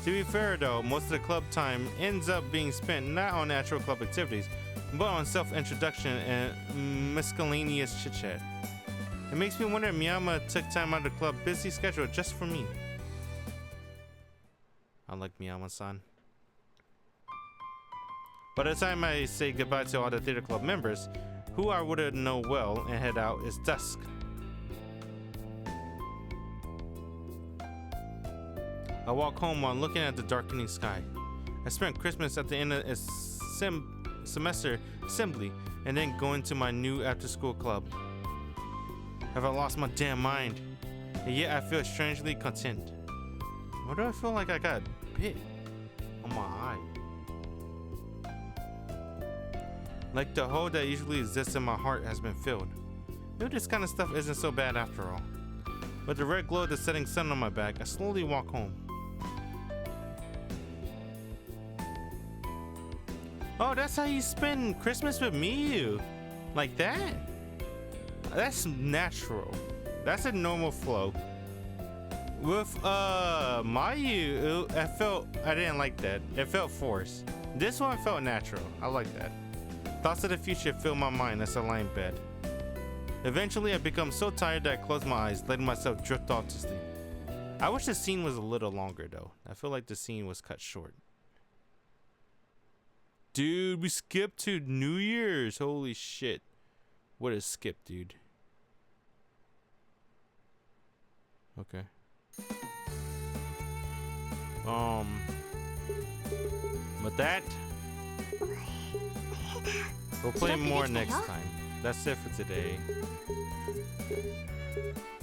To be fair though, most of the club time ends up being spent not on actual club activities, but on self-introduction and miscellaneous chit-chat. It makes me wonder if Miyama took time out of the club's busy schedule just for me. I like Miyama-san. By the time I say goodbye to all the theater club members, who I would know well, and head out, it's dusk. I walk home while looking at the darkening sky. I spent Christmas at the end of a semester assembly and then going to my new after-school club. Have I lost my damn mind? And yet I feel strangely content. Why do I feel like I got bit on my eye? Like the hole that usually exists in my heart has been filled. Maybe this kind of stuff isn't so bad after all. With the red glow of the setting sun on my back, I slowly walk home. Oh, that's how you spend Christmas with Miyu? Like that? That's natural. That's a normal flow. With Mayu, I didn't like that. It felt forced. This one felt natural. I like that. Thoughts of the future fill my mind as I lie in bed. Eventually, I become so tired that I close my eyes, letting myself drift off to sleep. I wish the scene was a little longer though. I feel like the scene was cut short. Dude, we skipped to New Year's. Holy shit. What a skip, dude. Okay. With that, we'll play more next time. That's it for today.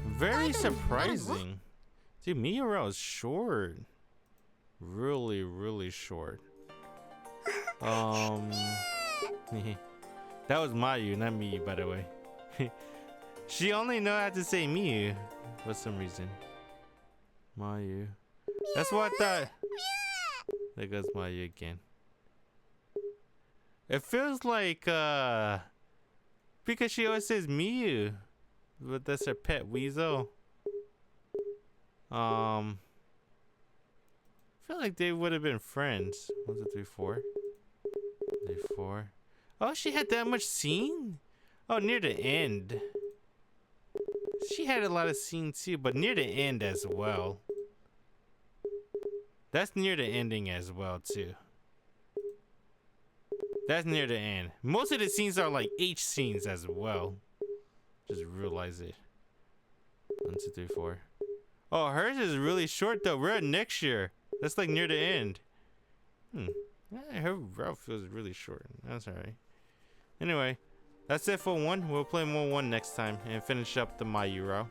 Very surprising. Dude, Miyuro is short. Really, really short. That was Mayu, not Miyu, by the way. She only know how to say Miyu for some reason. Mayu. That's what I thought. There goes Mayu again. It feels like because she always says Miyu, but that's her pet weasel. I feel like they would have been friends. 1, 2, 3, 4. 3, 4. Oh, she had that much scene? Oh, near the end. She had a lot of scene too, but near the end as well. That's near the ending as well too. That's near the end. Most of the scenes are like H scenes as well. Just realize it. 1, 2, 3, 4. Oh, hers is really short though. We're at next year. That's like near the end. Her route feels really short. That's alright. Anyway, that's it for 1. We'll play more 1 next time and finish up the Mayu route.